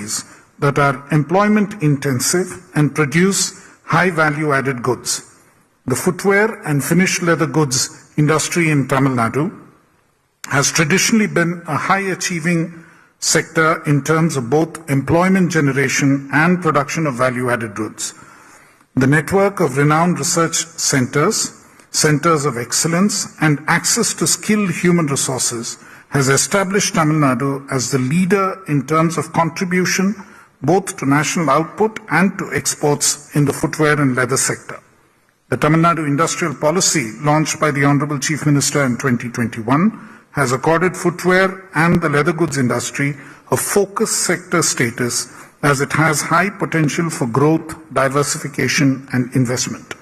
industries that are employment intensive and produce high value added goods. The footwear and finished leather goods industry in Tamil Nadu has traditionally been a high achieving sector in terms of both employment generation and production of value added goods. The network of renowned research centers, centers of excellence, and access to skilled human resources has established Tamil Nadu as the leader in terms of contribution both to national output and to exports in the footwear and leather sector. The Tamil Nadu industrial policy launched by the Honorable Chief Minister in 2021 has accorded footwear and the leather goods industry a focus sector status as it has high potential for growth, diversification and investment.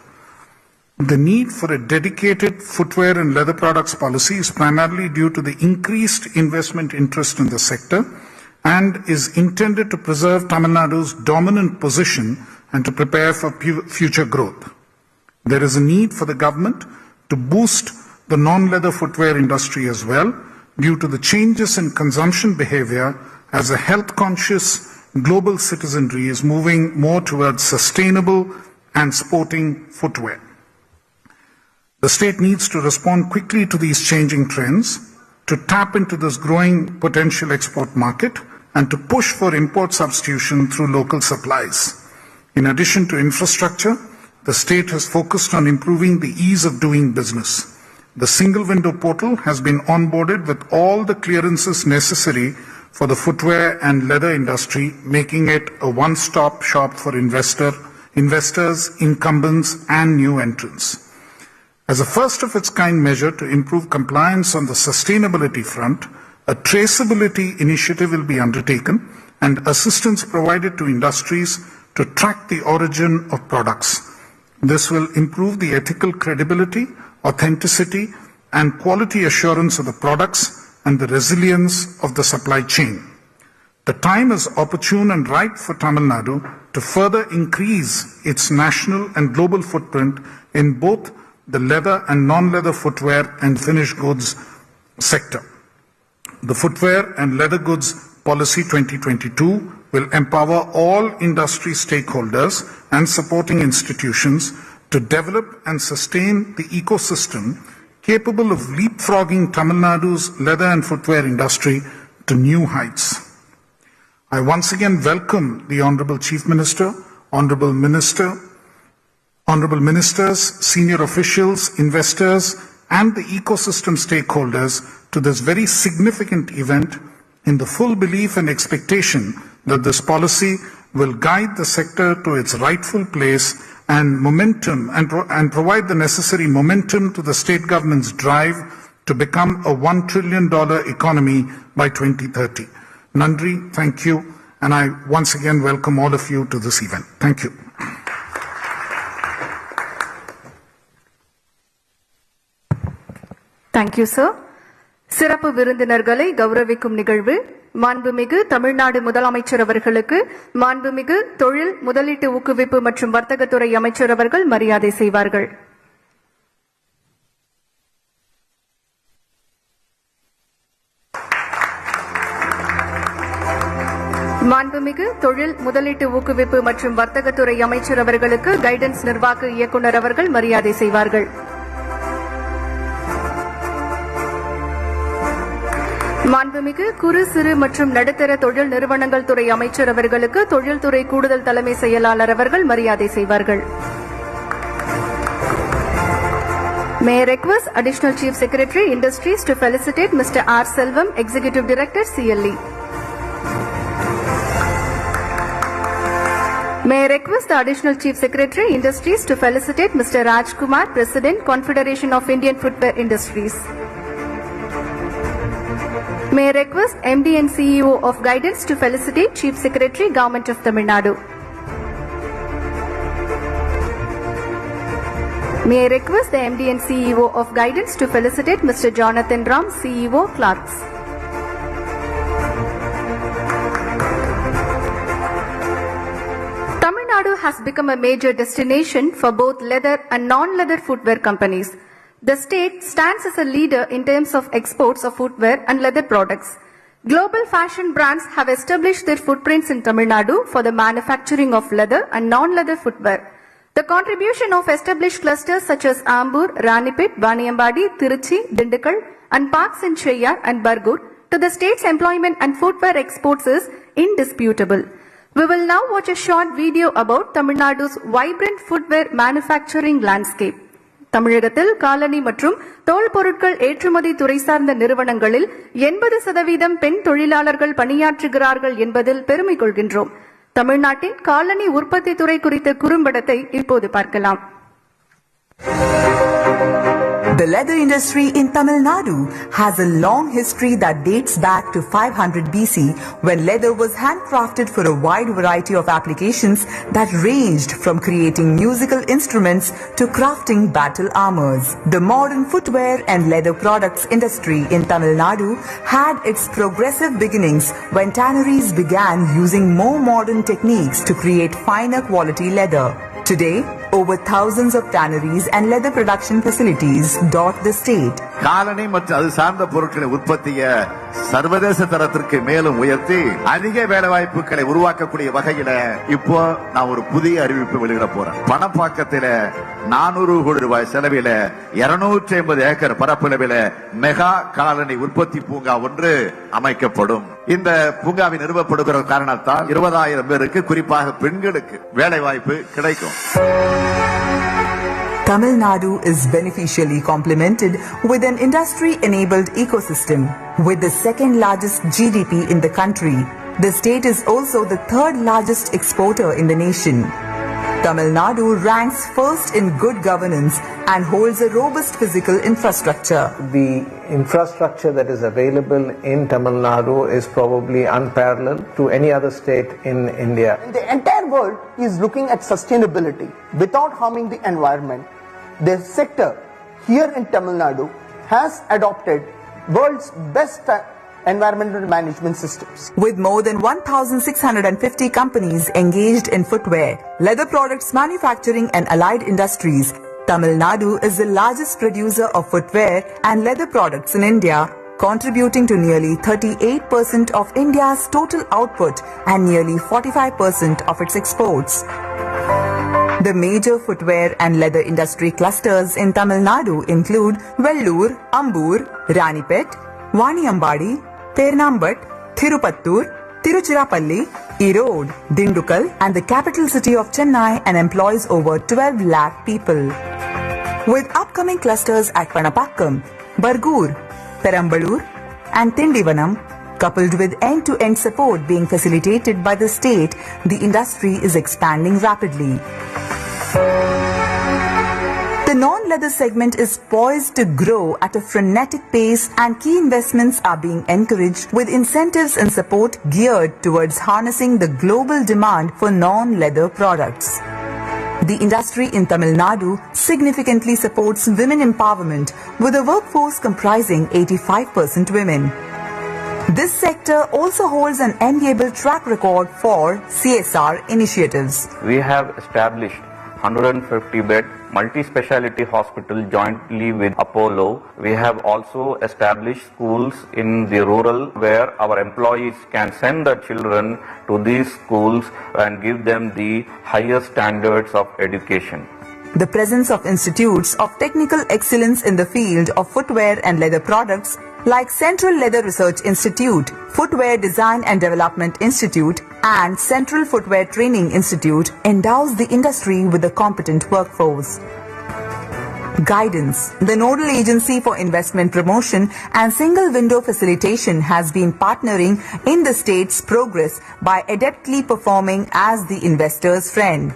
The need for a dedicated footwear and leather products policy is primarily due to the increased investment interest in the sector and is intended to preserve Tamil Nadu's dominant position and to prepare for future growth. There is a need for the government to boost the non-leather footwear industry as well due to the changes in consumption behavior as a health-conscious global citizenry is moving more towards sustainable and sporting footwear. The state needs to respond quickly to these changing trends, to tap into this growing potential export market, and to push for import substitution through local supplies. In addition to infrastructure, the state has focused on improving the ease of doing business. The single window portal has been onboarded with all the clearances necessary for the footwear and leather industry, making it a one-stop shop for investors, incumbents, and new entrants. As a first of its kind measure to improve compliance on the sustainability front, a traceability initiative will be undertaken and assistance provided to industries to track the origin of products. This will improve the ethical credibility, authenticity, and quality assurance of the products and the resilience of the supply chain. The time is opportune and right for Tamil Nadu to further increase its national and global footprint in both the leather and non-leather footwear and finished goods sector. The Footwear and Leather Goods Policy 2022 will empower all industry stakeholders and supporting institutions to develop and sustain the ecosystem capable of leapfrogging Tamil Nadu's leather and footwear industry to new heights. I once again welcome the Honorable Chief Minister, Honorable Ministers, senior officials, investors, and the ecosystem stakeholders to this very significant event in the full belief and expectation that this policy will guide the sector to its rightful place and momentum and provide the necessary momentum to the state government's drive to become a $1 trillion economy by 2030. Nandri, thank you, and I once again welcome all of you to this event. Thank you. Thank you, sir. சிறப்பு விருந்தினர்களை கௌரவிக்கும் நிகழ்வு மாண்புமிகு தமிழ்நாடு முதலமைச்சர் அவர்களுக்கு மாண்புமிகு தொழில் முதலீட்டு ஊக்குவிப்பு மற்றும் வர்த்தகத்துறை அமைச்சர் அவர்கள் மரியாதை செய்வார்கள். மாண்புமிகு தொழில் முதலீட்டு ஊக்குவிப்பு மற்றும் வர்த்தகத்துறை அமைச்சர் அவர்களுக்கு கைடன்ஸ் நிர்வாக இயக்குநர் அவர்கள் மரியாதை செய்வார்கள். மாண்புமிகு குறு சிறு மற்றும் நடுத்தர தொழில் நிறுவனங்கள் துறை அமைச்சர் அவர்களுக்கு தொழில்துறை கூடுதல் தலைமை செயலாளர் அவர்கள் மரியாதை செய்வார்கள். May I request Additional Chief Secretary Industries to felicitate Mr. R. Selvam, Executive Director CLE. May I request the Additional Chief Secretary Industries to felicitate Mr. Raj Kumar, President, Confederation of Indian Footwear Industries. May I request MD and CEO of Guidance to felicitate Chief Secretary, Government of Tamil Nadu. May I request the MD and CEO of Guidance to felicitate Mr. Jonathan Ram, CEO, Clarks. Tamil Nadu has become a major destination for both leather and non-leather footwear companies. The state stands as a leader in terms of exports of footwear and leather products. Global fashion brands have established their footprints in Tamil Nadu for the manufacturing of leather and non-leather footwear. The contribution of established clusters such as Ambur, Ranipet, Vaniyambadi, Tiruchi, Dindigul, and parks in Cheyyar and Bargur to the state's employment and footwear exports is indisputable. We will now watch a short video about Tamil Nadu's vibrant footwear manufacturing landscape. தமிழகத்தில் காலணி மற்றும் தோல் பொருட்கள் ஏற்றுமதி துறை சார்ந்த நிறுவனங்களில் 80% பெண் தொழிலாளர்கள் பணியாற்றுகிறார்கள் என்பதில் பெருமை கொள்கின்றோம். தமிழ்நாட்டின் காலணி உற்பத்தி துறை குறித்த குறும்படத்தை இப்போது பார்க்கலாம். The leather industry in Tamil Nadu has a long history that dates back to 500 BC when leather was handcrafted for a wide variety of applications that ranged from creating musical instruments to crafting battle armors. The modern footwear and leather products industry in Tamil Nadu had its progressive beginnings when tanneries began using more modern techniques to create finer quality leather. Today, over thousands of tanneries and leather production facilities dot the state. காலணி மற்றும் அது சார்ந்த பொருட்களை உற்பத்திய சர்வதேச தரத்திற்கு மேலும் உயர்த்தி அதிக வேலைவாய்ப்புகளை உருவாக்கக்கூடிய வகையில இப்போ நான் ஒரு புதிய அறிவிப்பு வெளியிட போறேன். பணப்பாக்கத்தில 400 கோடி ரூபாய் செலவில 250 ஏக்கர் பரப்பளவில மெகா காலணி உற்பத்தி பூங்கா ஒன்று அமைக்கப்படும். இந்த பூங்காவை நிறுவப்படுகிற காரணத்தால் 20,000 பேருக்கு குறிப்பாக பெண்களுக்கு வேலைவாய்ப்பு கிடைக்கும். Tamil Nadu is beneficially complemented with an industry-enabled ecosystem. With the second largest GDP in the country, the state is also the third largest exporter in the nation. Tamil Nadu ranks first in good governance and holds a robust physical infrastructure. The infrastructure that is available in Tamil Nadu is probably unparalleled to any other state in India. The entire world is looking at sustainability without harming the environment. The sector here in Tamil Nadu has adopted world's best environmental management systems. With more than 1,650 companies engaged in footwear, leather products manufacturing and allied industries, Tamil Nadu is the largest producer of footwear and leather products in India, contributing to nearly 38% of India's total output and nearly 45% of its exports. The major footwear and leather industry clusters in Tamil Nadu include Vellur, Ambur, Ranipet, Vaniyambadi, Pernambat, Thirupattur, Tiruchirappalli, Erode, Dindigul and the capital city of Chennai and employs over 12 lakh people. With upcoming clusters at Panapakkam, Bargur, Perambalur and Tindivanam, coupled with end-to-end support being facilitated by the state, the industry is expanding rapidly. The non-leather segment is poised to grow at a frenetic pace and key investments are being encouraged with incentives and support geared towards harnessing the global demand for non-leather products. The industry in Tamil Nadu significantly supports women empowerment with a workforce comprising 85% women. This sector also holds an enviable track record for CSR initiatives. We have established 150-bed multi-speciality hospital jointly with Apollo. We have also established schools in the rural where our employees can send their children to these schools and give them the highest standards of education. The presence of institutes of technical excellence in the field of footwear and leather products like Central Leather Research Institute, Footwear Design and Development Institute and Central Footwear Training Institute endows the industry with a competent workforce. Guidance. The nodal agency for investment promotion and single window facilitation has been partnering in the state's progress by adeptly performing as the investor's friend.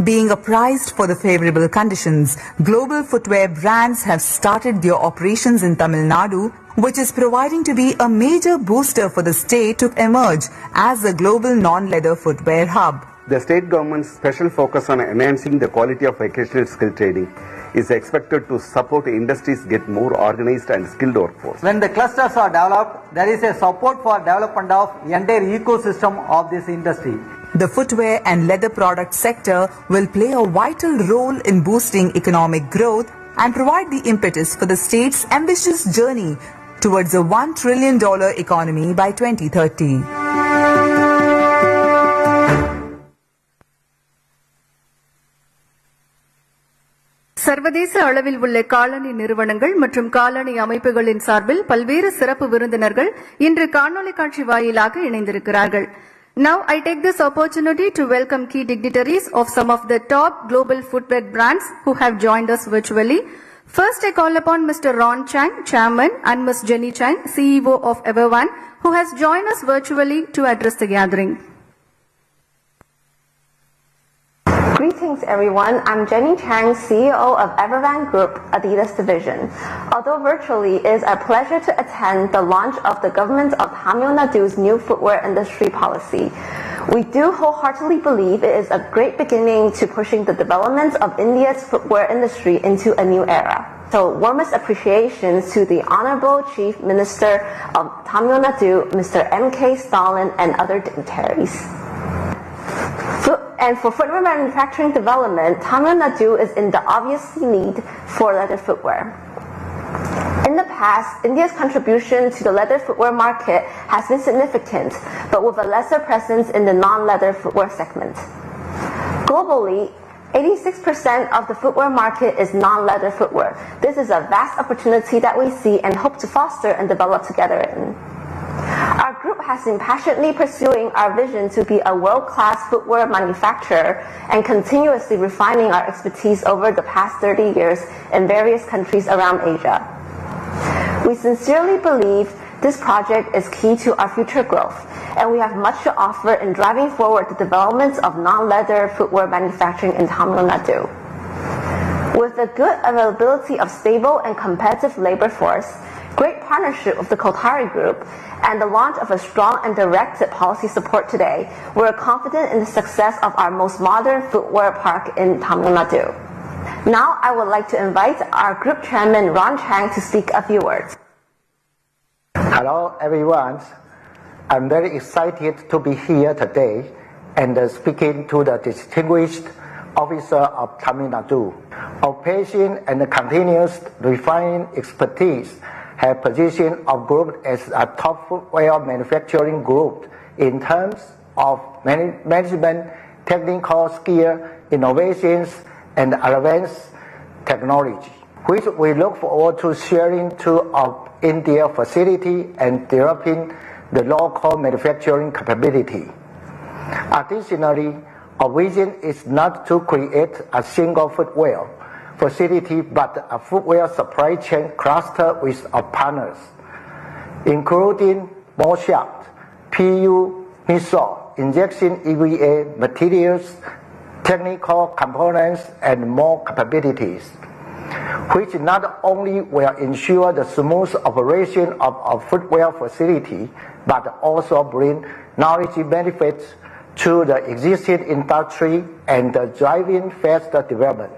Being apprised for the favorable conditions, global footwear brands have started their operations in Tamil Nadu, which is proving to be a major booster for the state to emerge as a global non-leather footwear hub. The state government's special focus on enhancing the quality of vocational skill training is expected to support industries get more organized and skilled workforce. When the clusters are developed, there is a support for development of entire ecosystem of this industry. The footwear and leather product sector will play a vital role in boosting economic growth and provide the impetus for the state's ambitious journey towards a $1 trillion economy by 2030. சர்வதேச அளவில் உள்ள காலணி நிறுவனங்கள் மற்றும் காலணி அமைப்புகளின் சார்பில் பல்வேறு சிறப்பு விருந்தினர்கள் இன்று காணொலி காட்சி வாயிலாக இணைந்திருக்கிறார்கள். Now I take this opportunity to welcome key dignitaries of some of the top global footwear brands who have joined us virtually. First, I call upon Mr. Ron Chang, Chairman, and Ms. Jenny Chang, CEO of Everone, who has joined us virtually to address the gathering. Greetings everyone, I'm Jenny Chang, CEO of Everone Group, Adidas Division. Although virtually, it is a pleasure to attend the launch of the government of Tamil Nadu's new footwear industry policy. We do wholeheartedly believe it is a great beginning to pushing the development of India's footwear industry into a new era. So warmest appreciations to the Honorable Chief Minister of Tamil Nadu, Mr. M.K. Stalin, and other dignitaries. And for footwear manufacturing development, Tamil Nadu is in the obvious need for leather footwear. In the past, India's contribution to the leather footwear market has been significant, but with a lesser presence in the non-leather footwear segment. Globally, 86% of the footwear market is non-leather footwear. This is a vast opportunity that we see and hope to foster and develop together in. Our group has been passionately pursuing our vision to be a world-class footwear manufacturer and continuously refining our expertise over the past 30 years in various countries around Asia. We sincerely believe this project is key to our future growth, and we have much to offer in driving forward the development of non-leather footwear manufacturing in Tamil Nadu. With the good availability of stable and competitive labor force, great partnership with the Kothari Group, and the launch of a strong and directed policy support today, we are confident in the success of our most modern footwear park in Tamil Nadu. Now I would like to invite our group chairman Ron Chang to speak a few words. Hello everyone. I'm very excited to be here today and speaking to the distinguished officer of Tamil Nadu. Our passion and continuous refining expertise have positioned our group as a top footwear manufacturing group in terms of management, technical skill, innovations, and advanced technology, which we look forward to sharing to our India facility and developing the local manufacturing capability. Additionally, our vision is not to create a single footwear facility but a footwear supply chain cluster with our partners, including mold shop, PU, midsole, injection EVA materials, technical components, and more capabilities, which not only will ensure the smooth operation of our footwear facility but also bring knowledge benefits to the existing industry and driving faster development.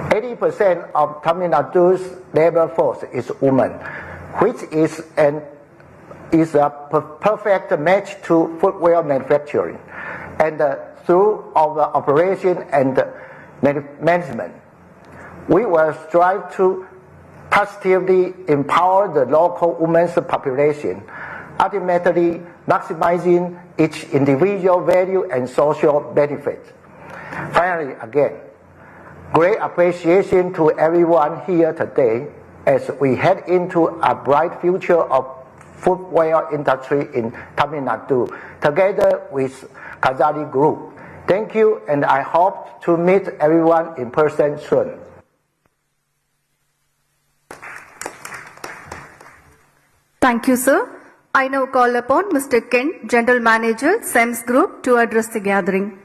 80% of Tamil Nadu's labor force is women, which is a perfect match to footwear manufacturing. And through our operation and management, we will strive to positively empower the local women's population, ultimately maximizing each individual value and social benefit. Finally, again, great appreciation to everyone here today as we head into a bright future of footwear industry in Tamil Nadu together with Kothari Group. Thank you, and I hope to meet everyone in person soon. Thank you, sir. I now call upon Mr. Kent, General Manager, SEMS Group, to address the gathering.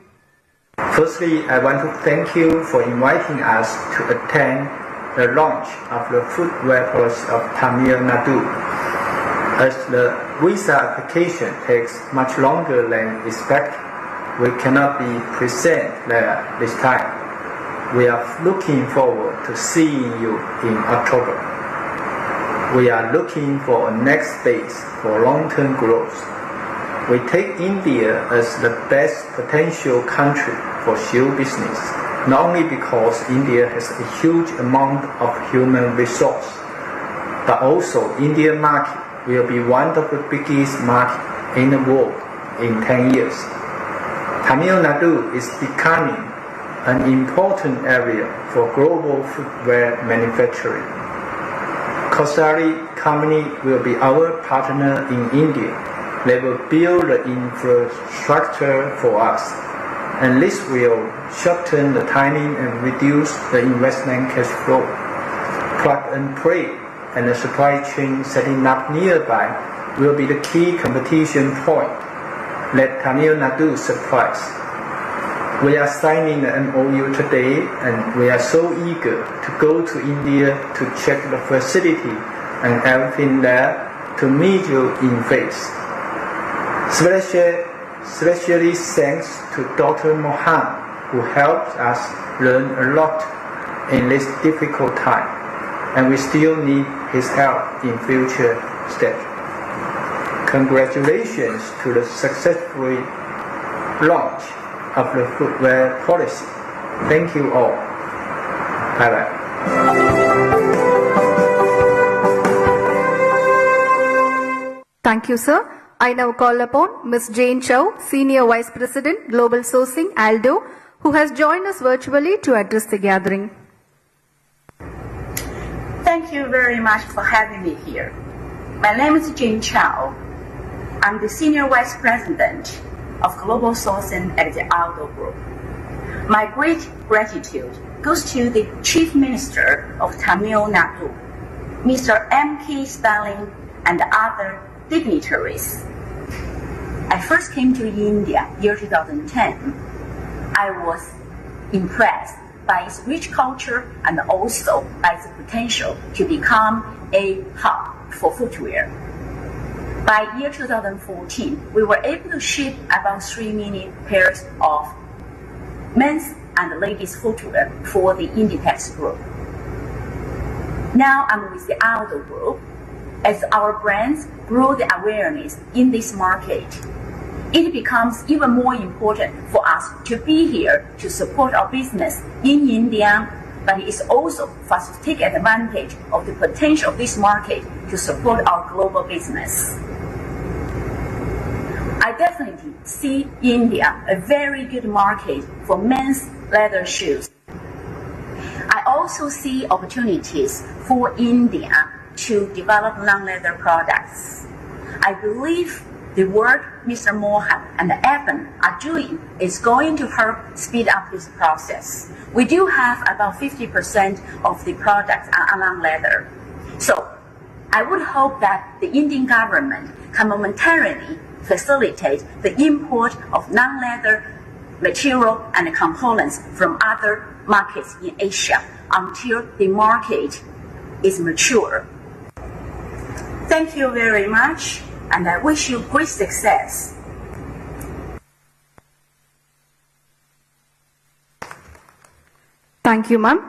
Firstly, I want to thank you for inviting us to attend the launch of the footwear policy of Tamil Nadu. As the visa application takes much longer than expected, we cannot be present there this time. We are looking forward to seeing you in October. We are looking for a next phase for long-term growth. We take India as the best potential country for shoe business, not only because India has a huge amount of human resource, but also Indian market will be one of the biggest market in the world in 10 years. Tamil Nadu is becoming an important area for global footwear manufacturing. Kosari company will be our partner in India. They will build the infrastructure for us, and this will shorten the timing and reduce the investment cash flow. Plug and play and the supply chain setting up nearby will be the key competition point that Tamil Nadu supplies. We are signing the MOU today, and we are so eager to go to India to check the facility and everything there to meet you in face. Especially thanks to Dr. Mohan, who helped us learn a lot in this difficult time, and we still need his help in future steps. Congratulations to the successful launch of the footwear policy. Thank you all. Bye-bye. Thank you, sir. I now call upon Ms. Jane Chow, Senior Vice President, Global Sourcing, ALDO, who has joined us virtually to address the gathering. Thank you very much for having me here. My name is Jane Chow. I'm the Senior Vice President of Global Sourcing at the ALDO Group. My great gratitude goes to the Chief Minister of Tamil Nadu, Mr. M.K. Stalin, and other dignitaries. I first came to India year 2010. I was impressed by its rich culture and also by its potential to become a hub for footwear. By year 2014, we were able to ship about 3 million pairs of men's and ladies' footwear for the Inditex group. Now I'm with the ALDO group. As our brands grow the awareness in this market, it becomes even more important for us to be here to support our business in India, but it is also for us to take advantage of the potential of this market to support our global business. I definitely see India a very good market for men's leather shoes. I also see opportunities for India to develop non-leather products. I believe the work Mr. Mohan and Evan are doing is going to help speed up this process. We do have about 50% of the products are non-leather. So I would hope that the Indian government can momentarily facilitate the import of non-leather material and components from other markets in Asia until the market is mature. Thank you very much, and I wish you great success. Thank you, ma'am.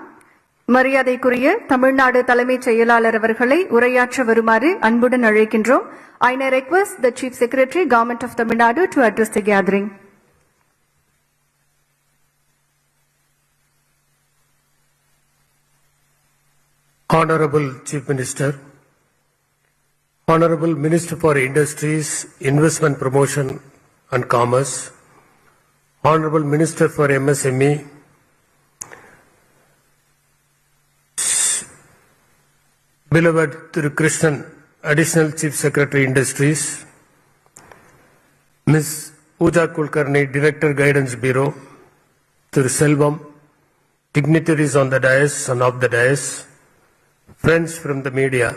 மரியாதைக்குரிய தமிழ்நாடு தலைமைச் செயலாளர் அவர்களை உரையாற்ற வருமாறு அன்புடன் அழைக்கின்றோம். I now request the Chief Secretary, Government of Tamil Nadu, to address the gathering. Honorable Chief Minister, Honorable Minister for Industries, Investment Promotion and Commerce, Honorable Minister for MSME, beloved Thiru Krishnan, Additional Chief Secretary Industries, Ms. Pooja Kulkarni, Director Guidance Bureau, Thiru Selvam, dignitaries on the dais and off the dais, friends from the media,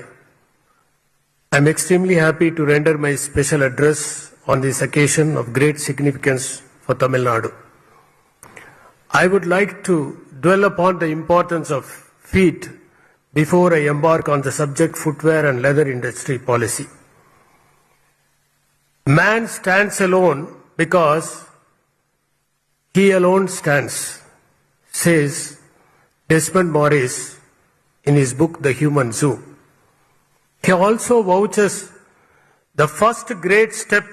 I am extremely happy to render my special address on this occasion of great significance for Tamil Nadu. I would like to dwell upon the importance of feet before I embark on the subject footwear and leather industry policy. Man stands alone because he alone stands, says Desmond Morris in his book The Human Zoo. He also vouches the first great step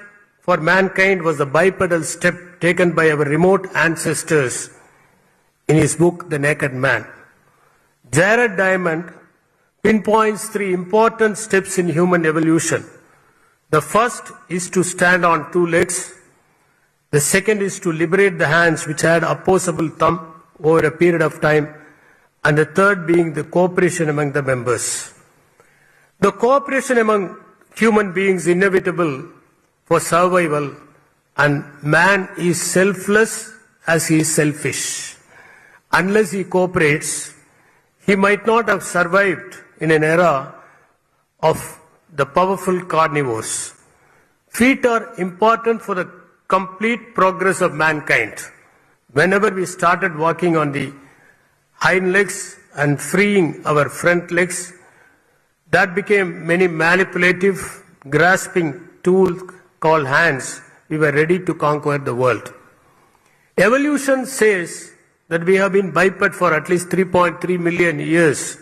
for mankind was the bipedal step taken by our remote ancestors in his book The Naked Man. Jared Diamond pinpoints three important steps in human evolution. The first is to stand on two legs. The second is to liberate the hands which had opposable thumb over a period of time. And the third being the cooperation among the members. The cooperation among human beings is inevitable for survival, and man is selfless as he is selfish. Unless he cooperates, he might not have survived in an era of the powerful carnivores. Feet are important for the complete progress of mankind. Whenever we started walking on the hind legs and freeing our front legs, that became many manipulative, grasping tools called hands. We were ready to conquer the world. Evolution says that we have been biped for at least 3.3 million years.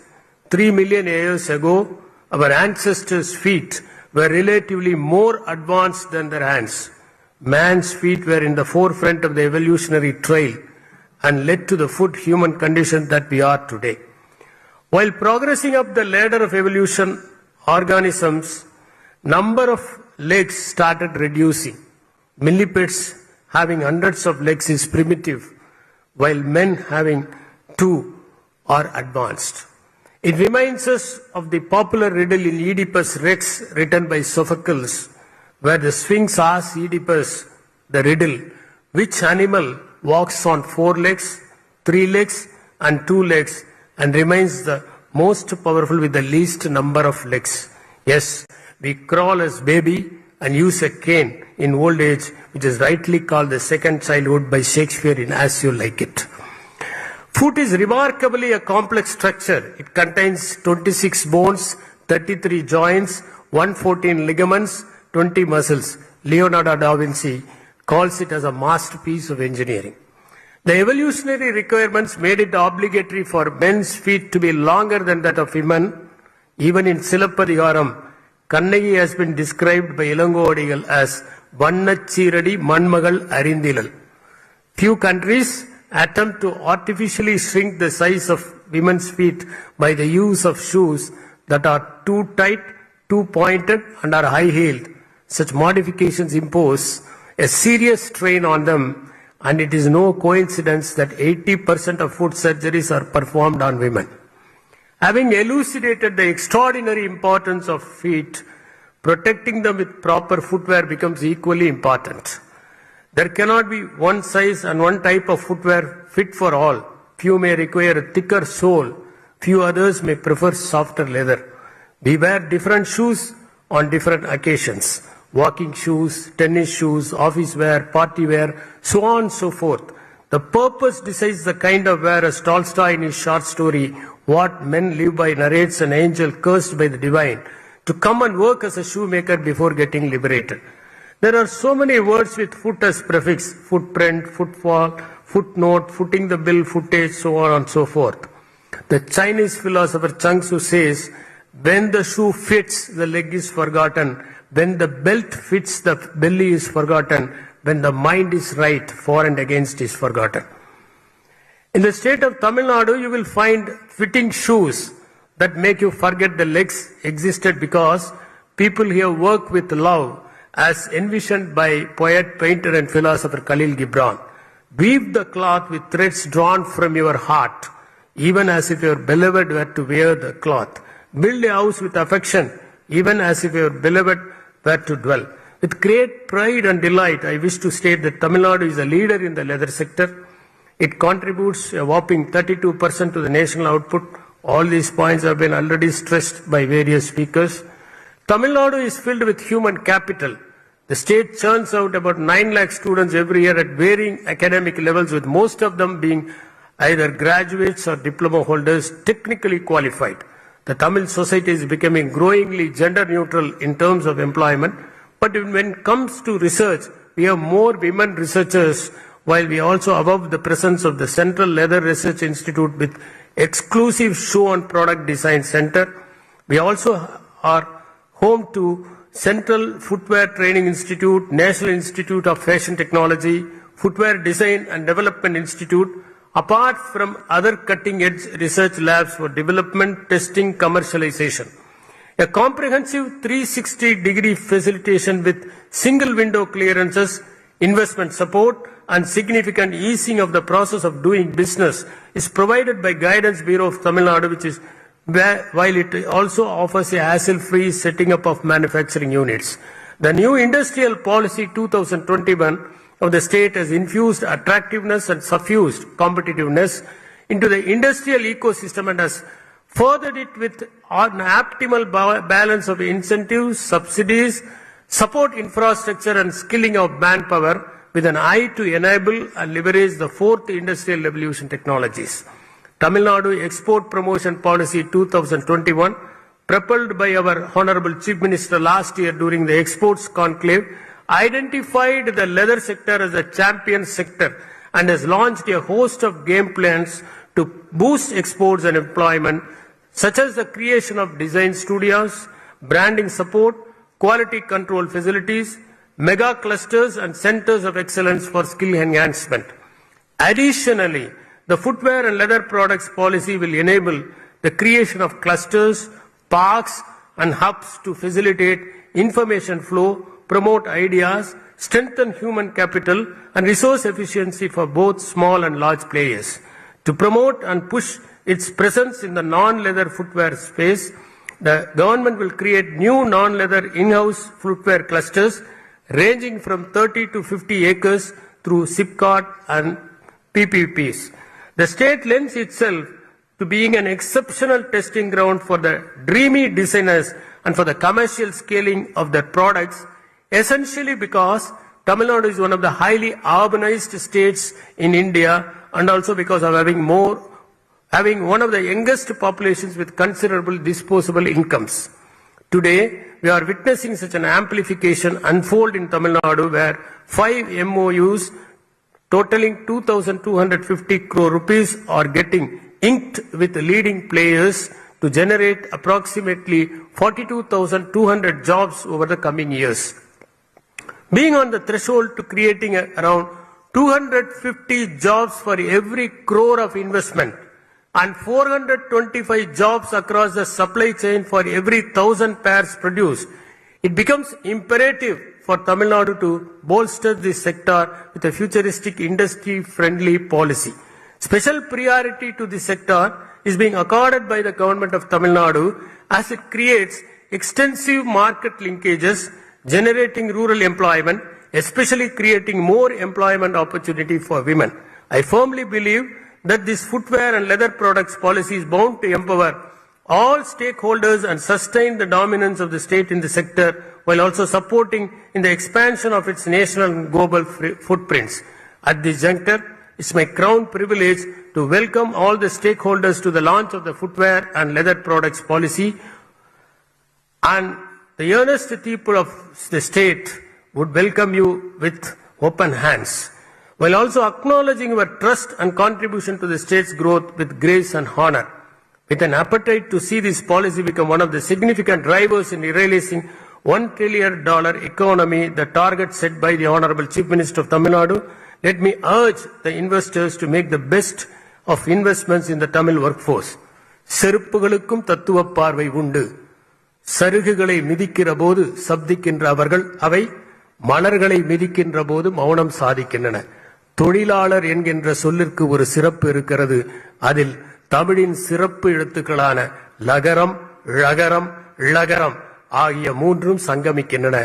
3 million years ago, our ancestors' feet were relatively more advanced than their hands. Man's feet were in the forefront of the evolutionary trail and led to the foot human condition that we are today. While progressing up the ladder of evolution, organisms' number of legs started reducing. Millipedes having hundreds of legs is primitive, while men having two are advanced. It reminds us of the popular riddle in Oedipus Rex written by Sophocles, where the Sphinx asks Oedipus the riddle, which animal walks on 4 legs, 3 legs and 2 legs and remains the most powerful with the least number of legs. Yes, we crawl as baby and use a cane in old age, which is rightly called the second childhood by Shakespeare in As You Like It. Foot is remarkably a complex structure. It contains 26 bones, 33 joints, 114 ligaments, 20 muscles. Leonardo da Vinci calls it as a masterpiece of engineering. The evolutionary requirements made it obligatory for men's feet to be longer than that of women. Even in Silappadigaram, Kannagi has been described by Ilangovadigal as Vannachiradi Manmagal Arindilal. Few countries attempt to artificially shrink the size of women's feet by the use of shoes that are too tight, too pointed and are high-heeled. Such modifications impose a serious strain on them, and it is no coincidence that 80% of foot surgeries are performed on women. Having elucidated the extraordinary importance of feet, protecting them with proper footwear becomes equally important. There cannot be one size and one type of footwear fit for all. Few may require a thicker sole, few others may prefer softer leather. We wear different shoes on different occasions. Walking shoes, tennis shoes, office wear, party wear, so on and so forth. The purpose decides the kind of wear, as Tolstoy in his short story, What Men Live By narrates an angel cursed by the divine to come and work as a shoemaker before getting liberated. There are so many words with foot as prefix: footprint, footfall, footnote, footing the bill, footage, so on and so forth. The Chinese philosopher Chang Tzu says, when the shoe fits, the leg is forgotten. When the belt fits, the belly is forgotten. When the mind is right, for and against is forgotten. In the state of Tamil Nadu, you will find fitting shoes that make you forget the legs existed, because people here work with love, as envisioned by poet, painter and philosopher Khalil Gibran. Weave the cloth with threads drawn from your heart, even as if your beloved were to wear the cloth. Build a house with affection, even as if your beloved were to dwell. With great pride and delight, I wish to state that Tamil Nadu is a leader in the leather sector. It contributes a whopping 32% to the national output. All these points have been already stressed by various speakers. Tamil Nadu is filled with human capital. The state churns out about 9 lakh students every year at varying academic levels, with most of them being either graduates or diploma holders, technically qualified. The Tamil society is becoming growingly gender neutral in terms of employment, but when it comes to research, we have more women researchers, while we also above the presence of the Central Leather Research Institute with exclusive shoe and product design center. We also are home to Central Footwear Training Institute, National Institute of Fashion Technology, Footwear Design and Development Institute, apart from other cutting-edge research labs for development, testing, commercialization. A comprehensive 360-degree facilitation with single window clearances, investment support, and significant easing of the process of doing business is provided by Guidance Bureau of Tamil Nadu, while it also offers a hassle-free setting up of manufacturing units. The new Industrial Policy 2021 of the state has infused attractiveness and suffused competitiveness into the industrial ecosystem and has furthered it with an optimal balance of incentives, subsidies, support infrastructure and skilling of manpower with an eye to enable and leverage the fourth industrial revolution technologies. Tamil Nadu Export Promotion Policy 2021, propelled by our Honorable Chief Minister last year during the Exports Conclave, identified the leather sector as a champion sector and has launched a host of game plans to boost exports and employment, such as the creation of design studios, branding support, quality control facilities, mega clusters and centers of excellence for skill enhancement. Additionally, the footwear and leather products policy will enable the creation of clusters, parks and hubs to facilitate information flow, promote ideas, strengthen human capital and resource efficiency for both small and large players. To promote and push its presence in the non-leather footwear space, the government will create new non-leather in-house footwear clusters ranging from 30 to 50 acres through SIPCOT and PPPs. The state lends itself to being an exceptional testing ground for the dreamy designers and for the commercial scaling of their products, essentially because Tamil Nadu is one of the highly urbanized states in India and also because of having one of the youngest populations with considerable disposable incomes. Today, we are witnessing such an amplification unfold in Tamil Nadu where 5 MOUs totaling 2,250 crore rupees are getting inked with leading players to generate approximately 42,200 jobs over the coming years. Being on the threshold to creating around 250 jobs for every crore of investment and 425 jobs across the supply chain for every 1,000 pairs produced, it becomes imperative for Tamil Nadu to bolster this sector with a futuristic industry-friendly policy. Special priority to this sector is being accorded by the government of Tamil Nadu as it creates extensive market linkages, generating rural employment, especially creating more employment opportunity for women. I firmly believe that this footwear and leather products policy is bound to empower all stakeholders and sustain the dominance of the state in the sector while also supporting in the expansion of its national and global footprints. At this juncture, it's my crown privilege to welcome all the stakeholders to the launch of the footwear and leather products policy, and the earnest people of the state would welcome you with open hands, while also acknowledging your trust and contribution to the state's growth with grace and honor. With an appetite to see this policy become one of the significant drivers in realizing $1 trillion economy, the target set by the Honorable Chief Minister of Tamil Nadu, let me urge the investors to make the best of investments in the Tamil workforce. செருப்புகளுக்கும் தத்துவ பார்வை உண்டு. சருகுகளை மிதிக்கிற போது சப்திக்கின்ற அவர்கள் அவை மலர்களை மிதிக்கின்ற போது மௌனம் சாதிக்கின்றன. தொழிலாளர் என்கின்ற சொல்லிற்கு ஒரு சிறப்பு இருக்கிறது. அதில் தமிழின் சிறப்பு எழுத்துக்களான லகரம், ழகரம், ழகரம் ஆகிய மூன்றும் சங்கமிக்கின்றன.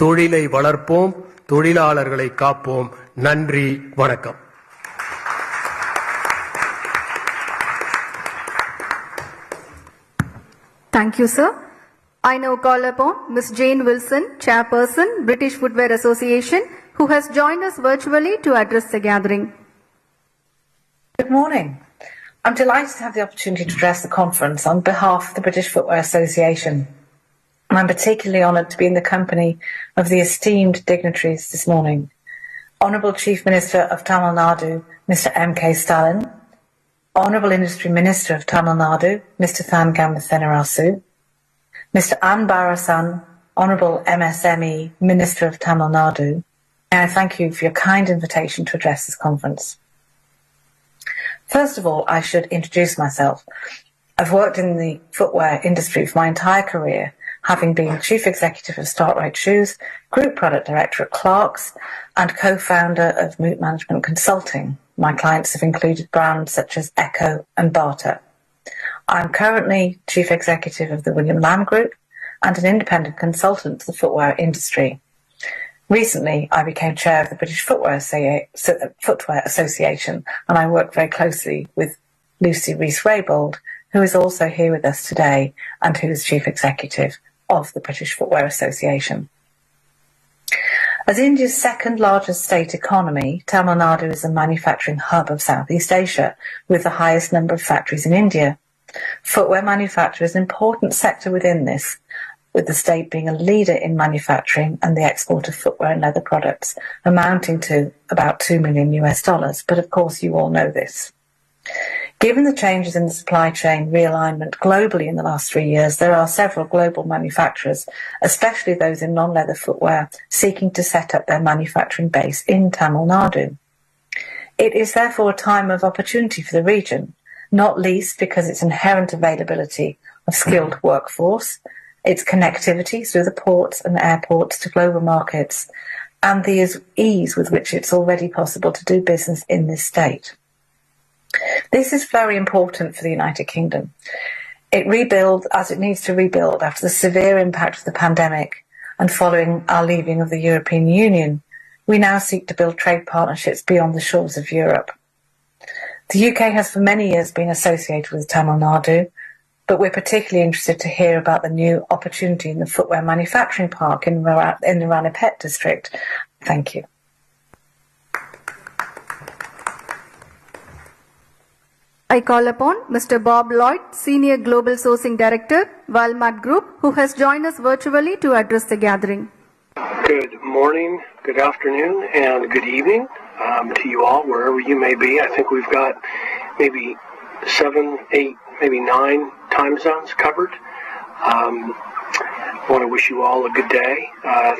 தொழிலை வளர்ப்போம், தொழிலாளர்களை காப்போம். நன்றி, வணக்கம். Thank you, sir. I now call upon Ms. Jane Wilson, Chairperson, British Footwear Association, who has joined us virtually to address the gathering. Good morning. I'm delighted to have the opportunity to address the conference on behalf of the British Footwear Association. And I'm particularly honoured to be in the company of the esteemed dignitaries this morning. Honourable Chief Minister of Tamil Nadu, Mr. M.K. Stalin, Honourable Industry Minister of Tamil Nadu, Mr. Thangam Thenarasu, Mr. An Barasan, Honourable MSME Minister of Tamil Nadu, and I thank you for your kind invitation to address this conference. First of all, I should introduce myself. I've worked in the footwear industry for my entire career, having been Chief Executive of Startright Shoes, Group Product Director at Clark's, and co-founder of Moot Management Consulting. My clients have included brands such as Echo and Barter. I'm currently Chief Executive of the William Lamb Group and an independent consultant to the footwear industry. Recently, I became chair of the British Footwear Association, and I work very closely with Lucy Rees-Raybould, who is also here with us today and who is Chief Executive of the British Footwear Association. As India's second largest state economy, Tamil Nadu is a manufacturing hub of Southeast Asia, with the highest number of factories in India. Footwear manufacture is an important sector within this, with the state being a leader in manufacturing and the export of footwear and leather products, amounting to about $2 million US. But of course, you all know this. Given the changes in the supply chain realignment globally in the last 3 years, there are several global manufacturers, especially those in non-leather footwear, seeking to set up their manufacturing base in Tamil Nadu. It is therefore a time of opportunity for the region, not least because its inherent availability of skilled workforce, its connectivity through the ports and airports to global markets, and the ease with which it's already possible to do business in this state. This is very important for the United Kingdom. It rebuilds as it needs to rebuild after the severe impact of the pandemic, and following our leaving of the European Union, we now seek to build trade partnerships beyond the shores of Europe. The UK has for many years been associated with Tamil Nadu, but we're particularly interested to hear about the new opportunity in the footwear manufacturing park in the Ranipet district. Thank you. I call upon Mr. Bob Lloyd, Senior Global Sourcing Director, Walmart Group, who has joined us virtually to address the gathering. Good morning, good afternoon, and good evening to you all, wherever you may be. I think we've got maybe 7, 8, maybe 9 time zones covered. I want to wish you all a good day.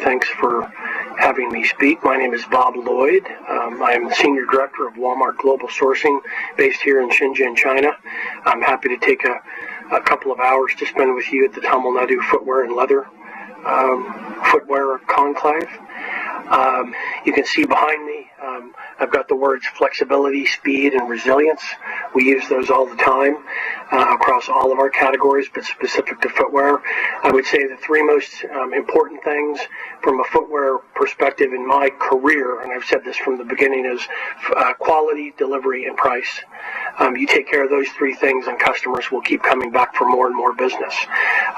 Thanks for having me speak. My name is Bob Lloyd. I am the Senior Director of Walmart Global Sourcing based here in Shenzhen, China. I'm happy to take a couple of hours to spend with you at the Tamil Nadu Footwear and Leather Footwear Conclave. You can see behind me, I've got the words flexibility, speed, and resilience. We use those all the time across all of our categories, but specific to footwear. I would say the 3 most important things from a footwear perspective in my career, and I've said this from the beginning, is quality, delivery, and price. You take care of those 3 things and customers will keep coming back for more and more business.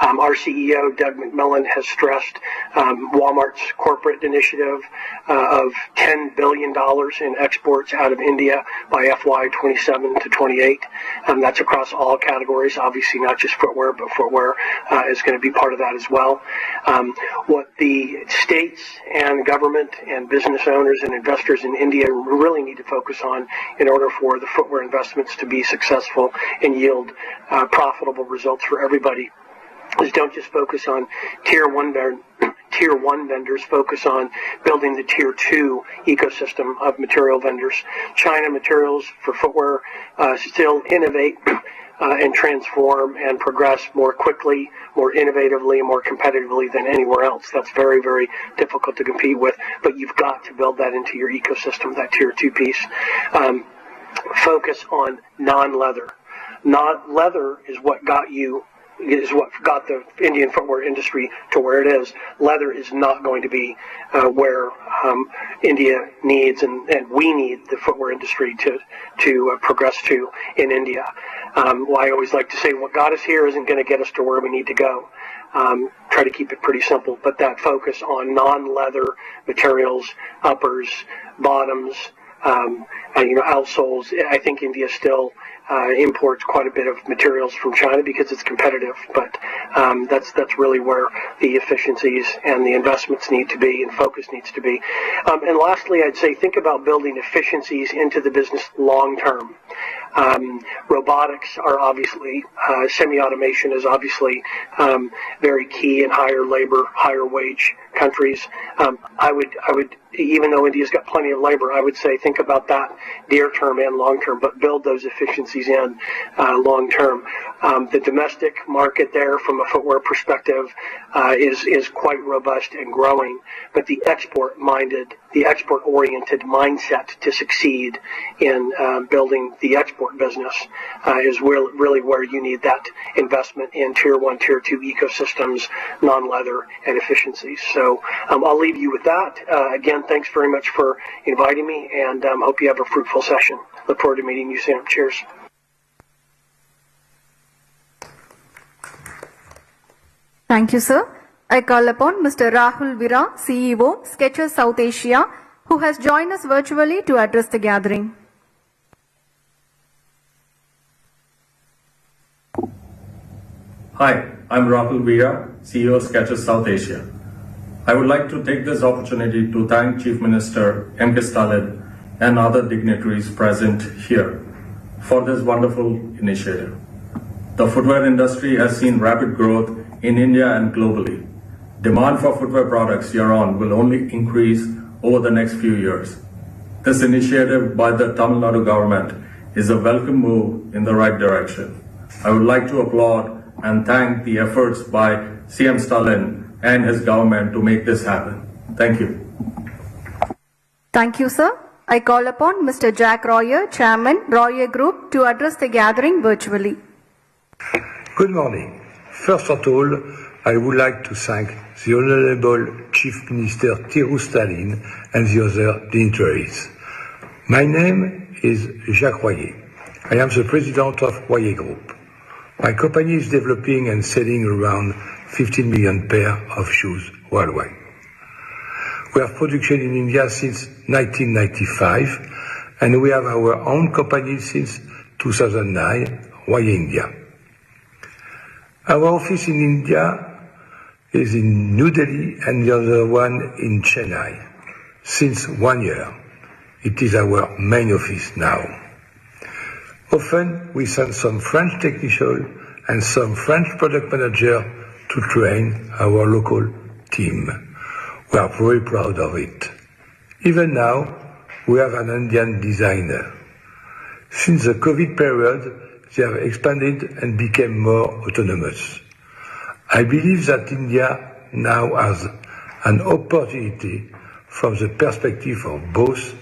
Our CEO, Doug McMillan, has stressed Walmart's corporate initiative of $10 billion in exports out of India by FY 27 to 28. That's across all categories, obviously not just footwear, but footwear is going to be part of that as well. What the states and government and business owners and investors in India really need to focus on in order for the footwear investments to be successful and yield profitable results for everybody is don't just focus on tier one vendors, focus on building the tier 2 ecosystem of material vendors. China materials for footwear still innovate and transform and progress more quickly, more innovatively, more competitively than anywhere else. That's very, very difficult to compete with, but you've got to build that into your ecosystem, that tier 2 piece. Focus on non-leather. Leather is what got the Indian footwear industry to where it is. Leather is not going to be where India needs and we need the footwear industry to progress to in India. I always like to say what got us here isn't going to get us to where we need to go. Try to keep it pretty simple, but that focus on non-leather materials, uppers, bottoms, outsoles. I think India still imports quite a bit of materials from China because it's competitive, but that's really where the efficiencies and the investments need to be and focus needs to be. And lastly, I'd say think about building efficiencies into the business long term. Robotics are obviously, semi-automation is obviously very key in higher labor, higher wage countries. I would, even though India's got plenty of labor, I would say think about that near term and long term, but build those efficiencies in long term. The domestic market there, from a footwear perspective, is quite robust and growing, but the export-oriented mindset to succeed in building the export business is really where you need that investment in Tier 1, Tier 2 ecosystems, non-leather, and efficiencies. So I'll leave you with that. Again, thanks very much for inviting me, and hope you have a fruitful session. Look forward to meeting you soon. Cheers. Thank you, sir. I call upon Mr. Rahul Vira, CEO, Skechers South Asia, who has joined us virtually to address the gathering. Hi, I'm Rahul Vira, CEO, Skechers South Asia. I would like to take this opportunity to thank Chief Minister M.K. Stalin and other dignitaries present here for this wonderful initiative. The footwear industry has seen rapid growth in India and globally. Demand for footwear products year-on will only increase over the next few years. This initiative by the Tamil Nadu government is a welcome move in the right direction. I would like to applaud and thank the efforts by CM Stalin and his government to make this happen. Thank you. Thank you, sir. I call upon Mr. Jack Royer, Chairman, Royer Group, to address the gathering virtually. Good morning. First of all, I would like to thank the Honorable Chief Minister Thiru Stalin and the other dignitaries. My name is Jacques Royer. I am the President of Royer Group. My company is developing and selling around 15 million pairs of shoes worldwide. We have production in India since 1995, and we have our own company since 2009, Royer India. Our office in India is in New Delhi and the other one in Chennai. Since 1 year, it is our main office now. Often we send some French technicians and some French product managers to train our local team. We are very proud of it. Even now, we have an Indian designer. Since the COVID period, they have expanded and become more autonomous. I believe that India now has an opportunity from the perspective of both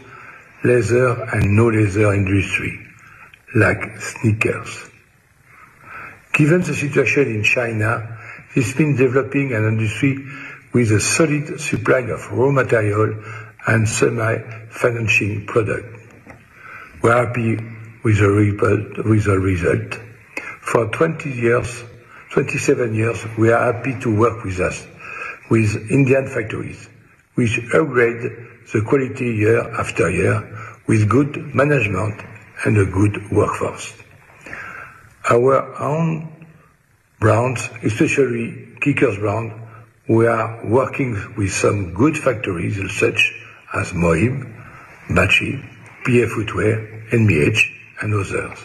leather and no-leather industry, like sneakers. Given the situation in China, it's been developing an industry with a solid supply of raw material and semi-finishing product. We are happy with the result. For 27 years, we are happy to work with Indian factories, which upgrade the quality year after year with good management and a good workforce. Our own brands, especially Kickers brand, we are working with some good factories such as Mohib, Bachi, PF Footwear, NBH, and others.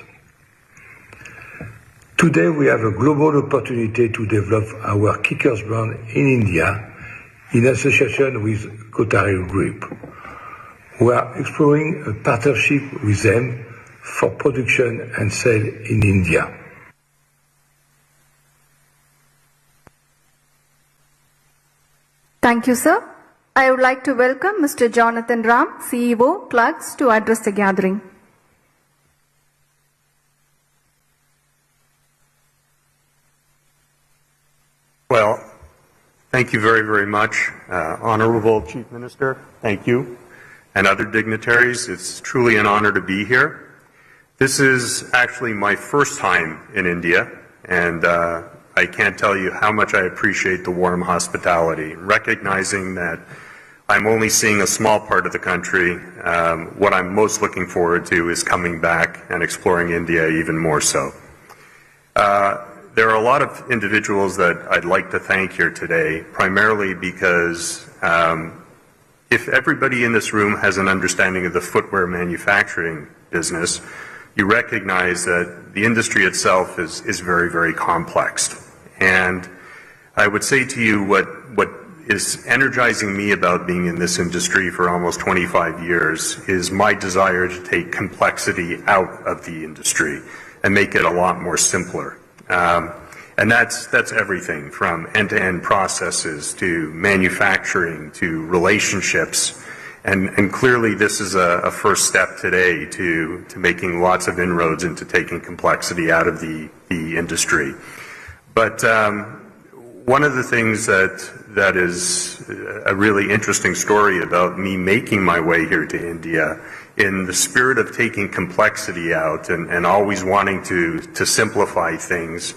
Today we have a global opportunity to develop our Kickers brand in India in association with Kotari Group. We are exploring a partnership with them for production and sale in India. Thank you, sir. I would like to welcome Mr. Jonathan Ram, CEO, Clarks, to address the gathering. Well, thank you very, very much. Honorable Chief Minister, thank you, and other dignitaries. It's truly an honor to be here. This is actually my first time in India, and I can't tell you how much I appreciate the warm hospitality, recognizing that I'm only seeing a small part of the country. What I'm most looking forward to is coming back and exploring India even more so. There are a lot of individuals that I'd like to thank here today, primarily because if everybody in this room has an understanding of the footwear manufacturing business, you recognize that the industry itself is very, very complex. And I would say to you what is energizing me about being in this industry for almost 25 years is my desire to take complexity out of the industry and make it a lot more simpler. And that's everything from end-to-end processes to manufacturing to relationships. And clearly this is a first step today to making lots of inroads into taking complexity out of the industry. But one of the things that is a really interesting story about me making my way here to India, in the spirit of taking complexity out and always wanting to simplify things,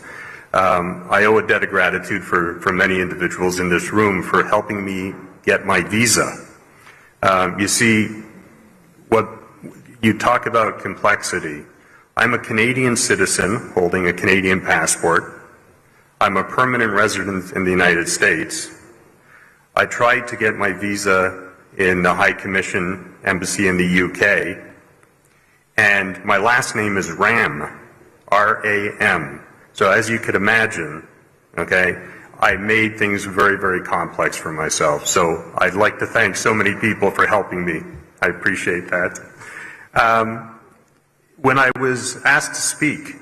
I owe a debt of gratitude for many individuals in this room for helping me get my visa. You see, what you talk about complexity. I'm a Canadian citizen holding a Canadian passport. I'm a permanent resident in the United States. I tried to get my visa in the High Commission Embassy in the UK, and my last name is Ram, R-A-M. So as you could imagine, okay, I made things very, very complex for myself. So I'd like to thank so many people for helping me. I appreciate that. When I was asked to speak,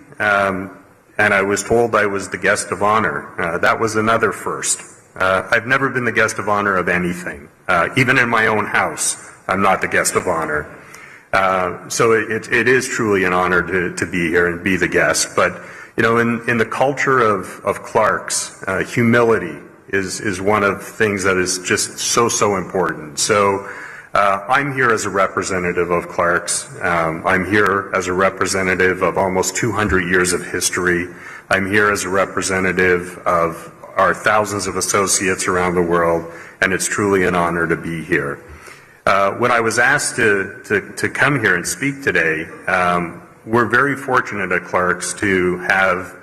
and I was told I was the guest of honor, that was another first. I've never been the guest of honor of anything. Even in my own house, I'm not the guest of honor. So it is truly an honor to be here and be the guest. But you know, in the culture of Clark's, humility is one of the things that is just so important. So I'm here as a representative of Clark's. I'm here as a representative of almost 200 years of history. I'm here as a representative of our thousands of associates around the world, and it's truly an honor to be here. When I was asked to come here and speak today, we're very fortunate at Clark's to have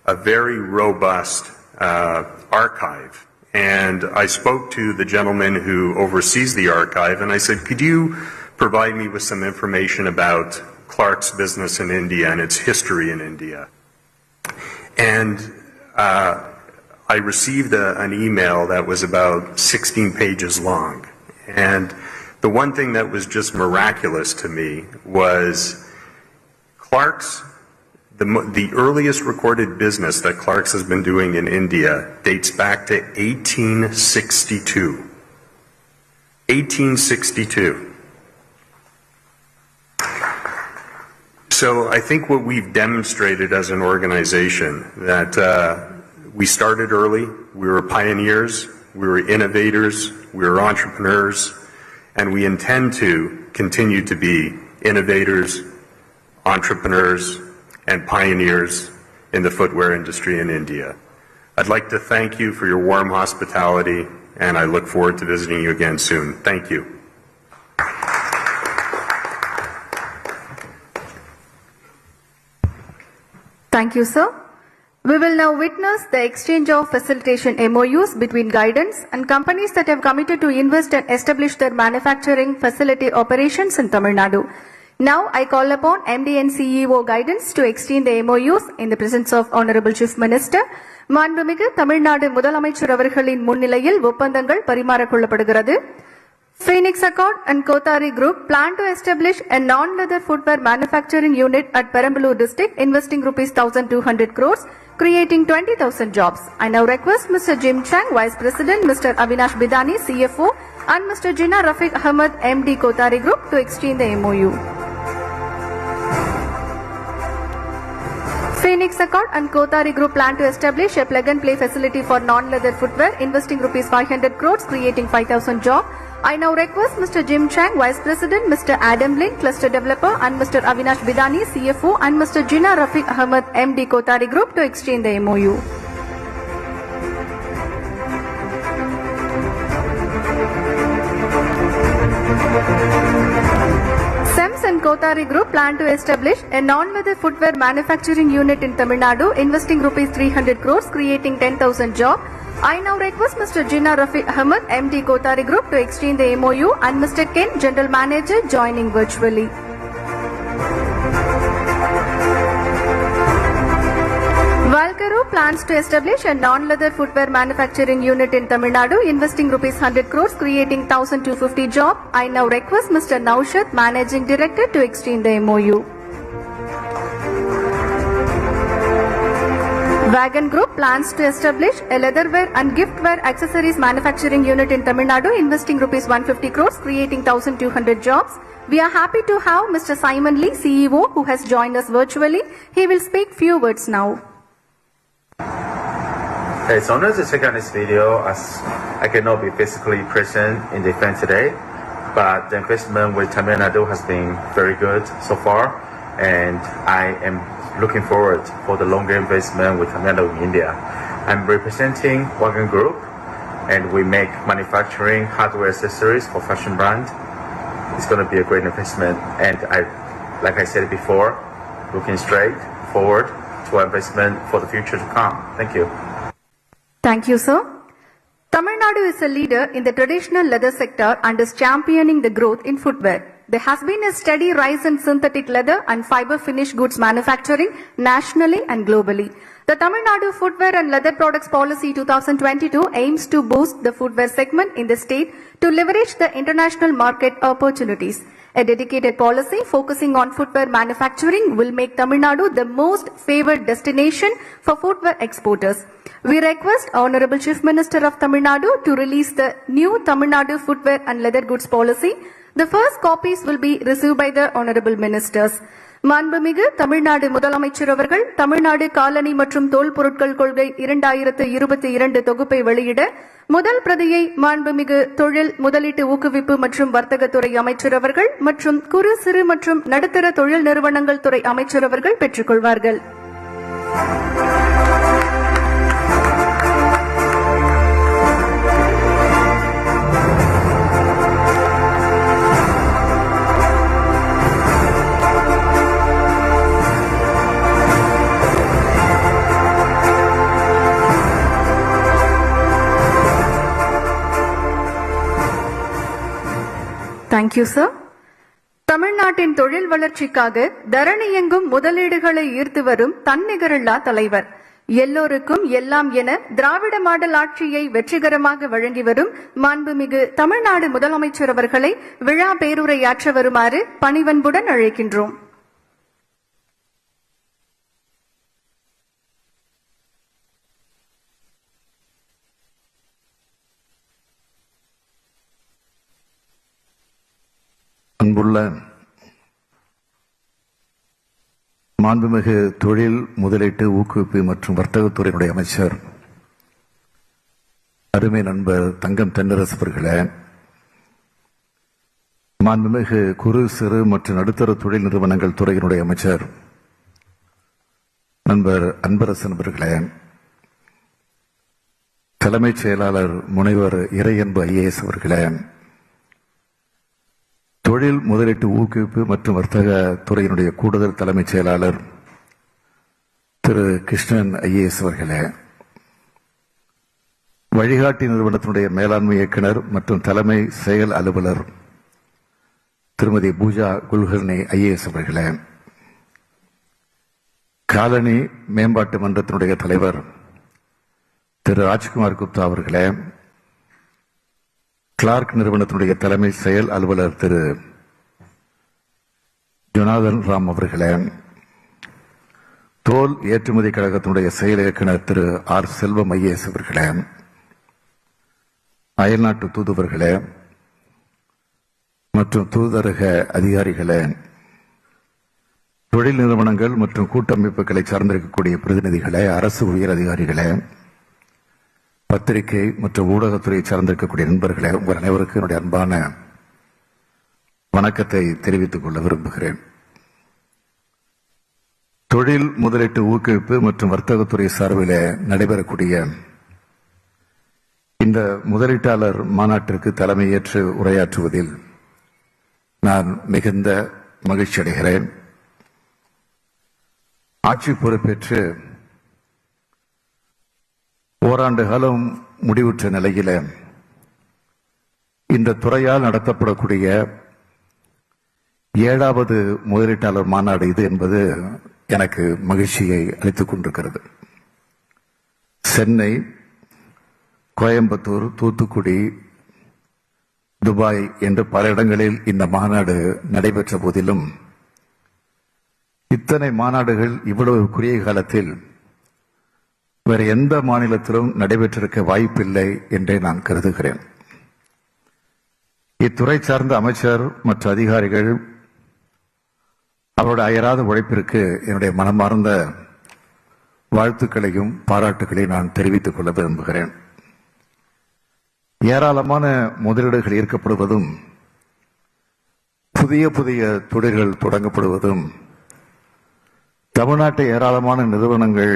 a very robust archive. And I spoke to the gentleman who oversees the archive, and I said, could you provide me with some information about Clark's business in India and its history in India? And I received an email that was about 16 pages long. And the one thing that was just miraculous to me was Clark's, the earliest recorded business that Clark's has been doing in India dates back to 1862. 1862. So I think what we've demonstrated as an organization that we started early, we were pioneers, we were innovators, we were entrepreneurs, and we intend to continue to be innovators, entrepreneurs, and pioneers in the footwear industry in India. I'd like to thank you for your warm hospitality, and I look forward to visiting you again soon. Thank you. Thank you, sir. We will now witness the exchange of facilitation MOUs between guidance and companies that have committed to invest and establish their manufacturing facility operations in Tamil Nadu. Now I call upon MD and CEO Guidance to extend the MOUs in the presence of Honorable Chief Minister. மாண்புமிகு தமிழ்நாடு முதலமைச்சர் அவர்களின் முன்னிலையில் ஒப்பந்தங்கள் பரிமாறக்கொள்ளப்படுகிறது. Phoenix Accord and Kothari Group plan to establish a non-leather footwear manufacturing unit at Perambalur district, investing rupees 1,200 crores, creating 20,000 jobs. I now request Mr. Jim Chang, Vice President, Mr. Avinash Bidani, CFO, and Mr. Jinnah Rafiq Ahmed, MD Kothari Group, to exchange the MOU. Phoenix Accord and Kothari Group plan to establish a plug-and-play facility for non-leather footwear, investing rupees 500 crores, creating 5,000 jobs. I now request Mr. Jim Chang, Vice President, Mr. Adam Lin, Cluster Developer, and Mr. Avinash Bidani, CFO, and Mr. Jinnah Rafiq Ahmed, MD Kothari Group, to exchange the MOU. SEMS and Kothari Group plan to establish a non-leather footwear manufacturing unit in Tamil Nadu, investing rupees 300 crores, creating 10,000 jobs. I now request Mr. Jinnah Rafiq Ahmed, MD Kothari Group, to exchange the MOU, and Mr. Ken, General Manager, joining virtually. While Valika Group plans to establish a non-leather footwear manufacturing unit in Tamil Nadu, investing rupees 100 crores, creating 1,250 jobs. I now request Mr. Naushad, Managing Director, to extend the MOU. Wagon Group plans to establish a leatherware and giftware accessories manufacturing unit in Tamil Nadu, investing rupees 150 crores, creating 1,200 jobs. We are happy to have Mr. Simon Lee, CEO, who has joined us virtually. He will speak few words now. It's an honor to check out this video as I cannot be physically present in the event today, but the investment with Tamil Nadu has been very good so far, and I am looking forward for the longer investment with Hon'ble in India. I'm representing Wagon Group, and we make manufacturing hardware accessories for fashion brand. It's going to be a great investment, and like I said before, looking straight forward to investment for the future to come. Thank you. Thank you, sir. Tamil Nadu is a leader in the traditional leather sector and is championing the growth in footwear. There has been a steady rise in synthetic leather and fiber finished goods manufacturing nationally and globally. The Tamil Nadu Footwear and Leather Products Policy 2022 aims to boost the footwear segment in the state to leverage the international market opportunities. A dedicated policy focusing on footwear manufacturing will make Tamil Nadu the most favored destination for footwear exporters. We request Honorable Chief Minister of Tamil Nadu to release the new Tamil Nadu Footwear and Leather Goods Policy. The first copies will be received by the Honorable Ministers. மாண்புமிகு தமிழ்நாடு முதலமைச்சர் அவர்கள் தமிழ்நாடு காலணி மற்றும் தோல் பொருட்கள் கொள்கை 2022 தொகுப்பை வெளியிட முதல் பிரதியை மாண்புமிகு தொழில் முதலீட்டு ஊக்குவிப்பு மற்றும் வர்த்தகத்துறை அமைச்சர் அவர்கள் மற்றும் குறு சிறு மற்றும் நடுத்தர தொழில் நிறுவனங்கள் துறை அமைச்சர் அவர்கள் பெற்றுக்கொள்வார்கள். Thank you, sir. தமிழ்நாட்டின் தொழில் வளர்ச்சிக்காக தரணி எங்கும் முதலீடுகளை ஈர்த்து வரும் தன்னிகரில்லா தலைவர், எல்லோருக்கும் எல்லாம் என திராவிட மாடல் ஆட்சியை வெற்றிகரமாக வழங்கி வரும் மாண்புமிகு தமிழ்நாடு முதலமைச்சர் அவர்களை விழா பேருரையாற்ற வருமாறு பணிவன்புடன் அழைக்கின்றோம். அன்புள்ள மாண்புமிகு தொழில் முதலீட்டு ஊக்குவிப்பு மற்றும் வர்த்தகத்துறையினுடைய அமைச்சர் அருமை நண்பர் தங்கம் தென்னரசு அவர்களே, மாண்புமிகு குறு சிறு மற்றும் நடுத்தர தொழில் நிறுவனங்கள் துறையினுடைய அமைச்சர் நண்பர் அன்பரசன் அவர்களே, தலைமைச் செயலாளர் முனைவர் இறையன்பு IAS அவர்களே, தொழில் முதலீட்டு ஊக்குவிப்பு மற்றும் வர்த்தக துறையினுடைய கூடுதல் தலைமைச் செயலாளர் திரு கிருஷ்ணன் IAS அவர்களே, வழிகாட்டி நிறுவனத்தினுடைய மேலாண்மை இயக்குனர் மற்றும் தலைமை செயல் அலுவலர் திருமதி பூஜா குல்கர்னி IAS அவர்களே, காலனி மேம்பாட்டு மன்றத்தினுடைய தலைவர் திரு ராஜ்குமார் குப்தா அவர்களே, கிளார்க் நிறுவனத்தினுடைய தலைமை செயல் அலுவலர் திரு ஜொனாதன் ராம் அவர்களே, தோல் ஏற்றுமதி கழகத்தினுடைய செயல் இயக்குனர் திரு ஆர் செல்வம் IAS அவர்களே, அயல்நாட்டு தூதுவர்களே மற்றும் தூதரக அதிகாரிகளே, தொழில் நிறுவனங்கள் மற்றும் கூட்டமைப்புகளை சார்ந்திருக்கக்கூடிய பிரதிநிதிகளே, அரசு உயர் அதிகாரிகளே, பத்திரிகை மற்றும் ஊடகத்துறையை சார்ந்திருக்கக்கூடிய நண்பர்களே, உங்கள் அனைவருக்கும் என்னுடைய அன்பான வணக்கத்தை தெரிவித்துக் கொள்ள விரும்புகிறேன். தொழில் முதலீட்டு ஊக்குவிப்பு மற்றும் வர்த்தகத்துறை சார்பில் நடைபெறக்கூடிய இந்த முதலீட்டாளர் மாநாட்டிற்கு தலைமையேற்று உரையாற்றுவதில் நான் மிகுந்த மகிழ்ச்சி அடைகிறேன். ஆட்சி பொறுப்பேற்று ஓராண்டு காலம் முடிவுற்ற நிலையில இந்த துறையால் நடத்தப்படக்கூடிய 7வது முதலீட்டாளர் மாநாடு இது என்பது எனக்கு மகிழ்ச்சியை அளித்துக் கொண்டிருக்கிறது. சென்னை, கோயம்புத்தூர், தூத்துக்குடி, துபாய் என்று பல இடங்களில் இந்த மாநாடு நடைபெற்ற போதிலும் இத்தனை மாநாடுகள் இவ்வளவு குறுகிய காலத்தில் வேறு எந்த மாநிலத்திலும் நடைபெற்றிருக்க வாய்ப்பில்லை என்றே நான் கருதுகிறேன். இத்துறை சார்ந்த அமைச்சர் மற்றும் அதிகாரிகள் அவருடைய அயராத உழைப்பிற்கு என்னுடைய மனமார்ந்த வாழ்த்துக்களையும் பாராட்டுகளையும் நான் தெரிவித்துக் கொள்ள விரும்புகிறேன். ஏராளமான முதலீடுகள் ஈர்க்கப்படுவதும் புதிய புதிய தொழில்கள் தொடங்கப்படுவதும் தமிழ்நாட்டை ஏராளமான நிறுவனங்கள்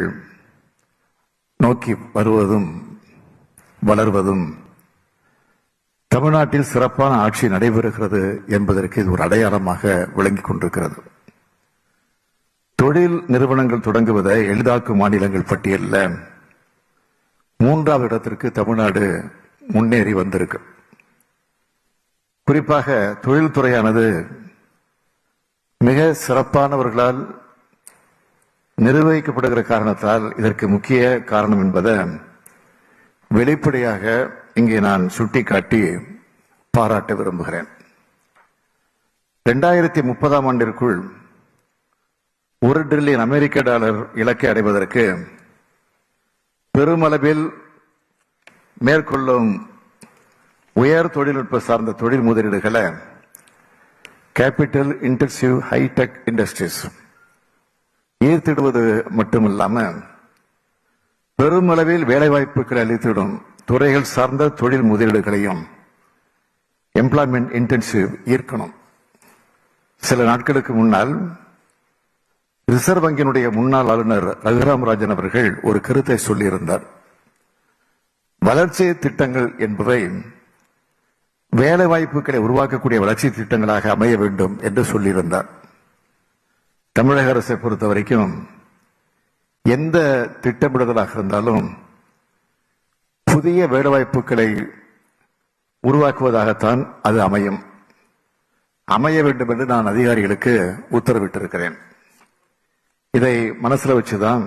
நோக்கி வருவதும் வளர்வதும் தமிழ்நாட்டில் சிறப்பான ஆட்சி நடைபெறுகிறது என்பதற்கு இது ஒரு அடையாளமாக விளங்கிக் கொண்டிருக்கிறது. தொழில் நிறுவனங்கள் தொடங்குவதை எளிதாக்கும் மாநிலங்கள் பட்டியலில் 3வது இடத்திற்கு தமிழ்நாடு முன்னேறி வந்திருக்கு. குறிப்பாக தொழில்துறையானது மிக சிறப்பானவர்களால் நிர்வகிக்கப்படுகிற காரணத்தால் இதற்கு முக்கிய காரணம் என்பதை வெளிப்படையாக இங்கே நான் சுட்டிக்காட்டி பாராட்ட விரும்புகிறேன். 2030ஆம் ஆண்டிற்குள் $1 டிரில்லியன் அமெரிக்க டாலர் இலக்கை அடைவதற்கு பெருமளவில் மேற்கொள்ளும் உயர் தொழில்நுட்ப சார்ந்த தொழில் முதலீடுகளை கேபிட்டல் இன்டென்சிவ் ஹைடெக் இண்டஸ்ட்ரீஸ் ஈர்த்திடுவது மட்டுமில்லாம பெருமளவில் வேலைவாய்ப்புகளை அளித்திடும் துறைகள் சார்ந்த தொழில் முதலீடுகளையும் எம்ப்ளாய்மெண்ட் இன்டென்சிவ் ஈர்க்கணும். சில நாட்களுக்கு முன்னால் ரிசர்வ் வங்கியினுடைய முன்னாள் ஆளுநர் ரகுராம் ராஜன் அவர்கள் ஒரு கருத்தை சொல்லியிருந்தார். வளர்ச்சி திட்டங்கள் என்பவை வேலை வாய்ப்புகளை உருவாக்கக்கூடிய வளர்ச்சி திட்டங்களாக அமைய வேண்டும் என்று சொல்லியிருந்தார். தமிழக அரசை பொறுத்த வரைக்கும் எந்த திட்டமிடுதலாக இருந்தாலும் புதிய வேலைவாய்ப்புகளை உருவாக்குவதாகத்தான் அது அமைய வேண்டும் என்று நான் அதிகாரிகளுக்கு உத்தரவிட்டிருக்கிறேன். இதை மனசில் வச்சுதான்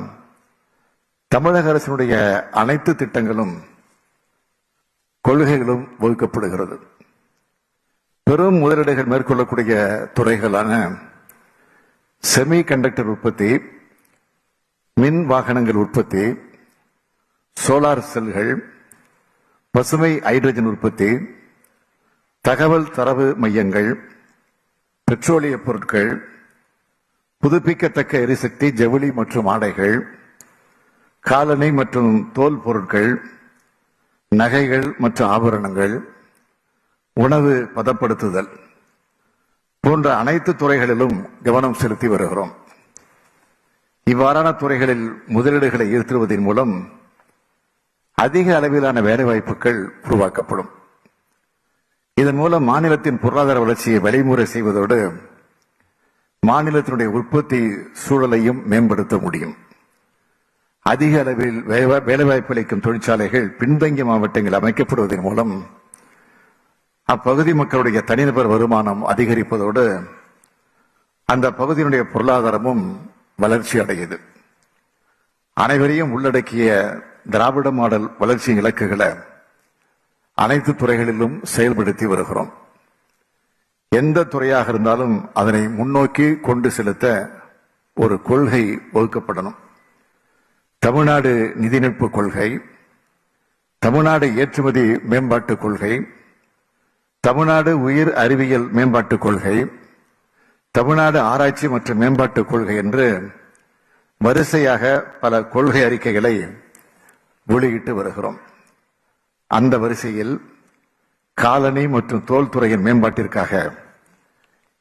தமிழக அரசினுடைய அனைத்து திட்டங்களும் கொள்கைகளும் வகுக்கப்படுகிறது. பெரும் முதலீடுகள் மேற்கொள்ளக்கூடிய துறைகளான செமி கண்டக்டர் உற்பத்தி, மின் வாகனங்கள் உற்பத்தி, சோலார் செல்கள், பசுமை ஹைட்ரஜன் உற்பத்தி, தகவல் தரவு மையங்கள், பெட்ரோலிய பொருட்கள், புதுப்பிக்கத்தக்க எரிசக்தி, ஜவுளி மற்றும் ஆடைகள், காலணி மற்றும் தோல் பொருட்கள், நகைகள் மற்றும் ஆபரணங்கள், உணவு பதப்படுத்துதல் போன்ற அனைத்து துறைகளிலும் கவனம் செலுத்தி வருகிறோம். இவ்வாறான துறைகளில் முதலீடுகளை ஈர்த்துவதன் மூலம் அதிக அளவிலான வேலைவாய்ப்புகள் உருவாக்கப்படும். இதன் மூலம் மாநிலத்தின் பொருளாதார வளர்ச்சியை வழிமுறை செய்வதோடு மாநிலத்தினுடைய உற்பத்தி சூழலையும் மேம்படுத்த முடியும். அதிக அளவில் வேலைவாய்ப்பு அளிக்கும் தொழிற்சாலைகள் பின்தங்கிய மாவட்டங்கள் அமைக்கப்படுவதன் மூலம் அப்பகுதி மக்களுடைய தனிநபர் வருமானம் அதிகரிப்பதோடு அந்த பகுதியினுடைய பொருளாதாரமும் வளர்ச்சி அடையுது. அனைவரையும் உள்ளடக்கிய திராவிட மாடல் வளர்ச்சி இலக்குகளை அனைத்து துறைகளிலும் செயல்படுத்தி வருகிறோம். எந்த துறையாக இருந்தாலும் அதனை முன்னோக்கி கொண்டு செலுத்த ஒரு கொள்கை வகுக்கப்படணும். தமிழ்நாடு நிதிநுட்ப கொள்கை, தமிழ்நாடு ஏற்றுமதி மேம்பாட்டு கொள்கை, தமிழ்நாடு உயிர் அறிவியல் மேம்பாட்டு கொள்கை, தமிழ்நாடு ஆராய்ச்சி மற்றும் மேம்பாட்டு கொள்கை என்று வரிசையாக பல கொள்கை அறிக்கைகளை வெளியிட்டு வருகிறோம். அந்த வரிசையில் காலணி மற்றும் தோல் துறையின் மேம்பாட்டிற்காக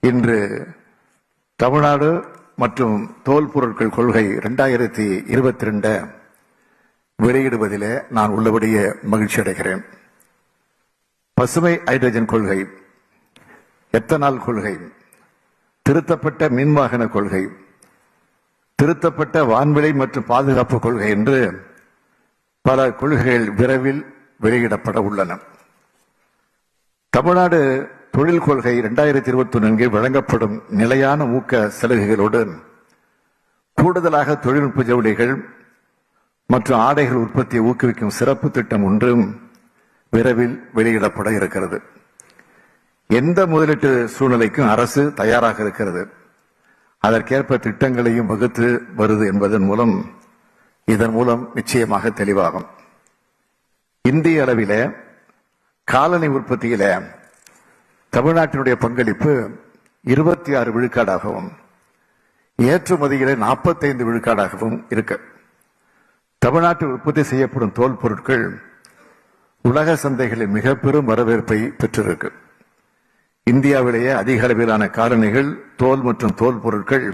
இன்று தமிழ்நாடு மற்றும் தோல் பொருட்கள் கொள்கை 2022 வெளியிடுவதிலே நான் உள்ளபடியே மகிழ்ச்சி அடைகிறேன். பசுமை ஹைட்ரஜன் கொள்கை, எத்தனால் கொள்கை, திருத்தப்பட்ட மின்வாகன கொள்கை, திருத்தப்பட்ட வான்வெளி மற்றும் பாதுகாப்பு கொள்கை என்று பல கொள்கைகள் விரைவில் வெளியிடப்பட உள்ளன. தமிழ்நாடு தொழில் கொள்கை 2021 வழங்கப்படும் நிலையான ஊக்க சலுகைகளோடு கூடுதலாக தொழில்நுட்ப ஜவுளிகள், மற்றும் ஆடைகள் உற்பத்தியை ஊக்குவிக்கும் சிறப்பு திட்டம் ஒன்றும் விரைவில் வெளியிடப்பட இருக்கிறது. எந்த முதலீட்டு சூழ்நிலைக்கும் அரசு தயாராக இருக்கிறது. அதற்கேற்ப திட்டங்களையும் வகுத்து வருது என்பதன் மூலம் இதன் மூலம் நிச்சயமாக தெளிவாகும். இந்திய அளவிலே காலணி உற்பத்தியில தமிழ்நாட்டினுடைய பங்களிப்பு 26 விழுக்காடாகவும் ஏற்றுமதியிலே 45 விழுக்காடாகவும் இருக்கு. தமிழ்நாட்டில் உற்பத்தி செய்யப்படும் தோல் பொருட்கள் உலக சந்தைகளில் மிக பெரும் வரவேற்பை பெற்றிருக்கு. இந்தியாவிலேயே அதிக அளவிலான காலணிகள், தோல் மற்றும் தோல் பொருட்கள்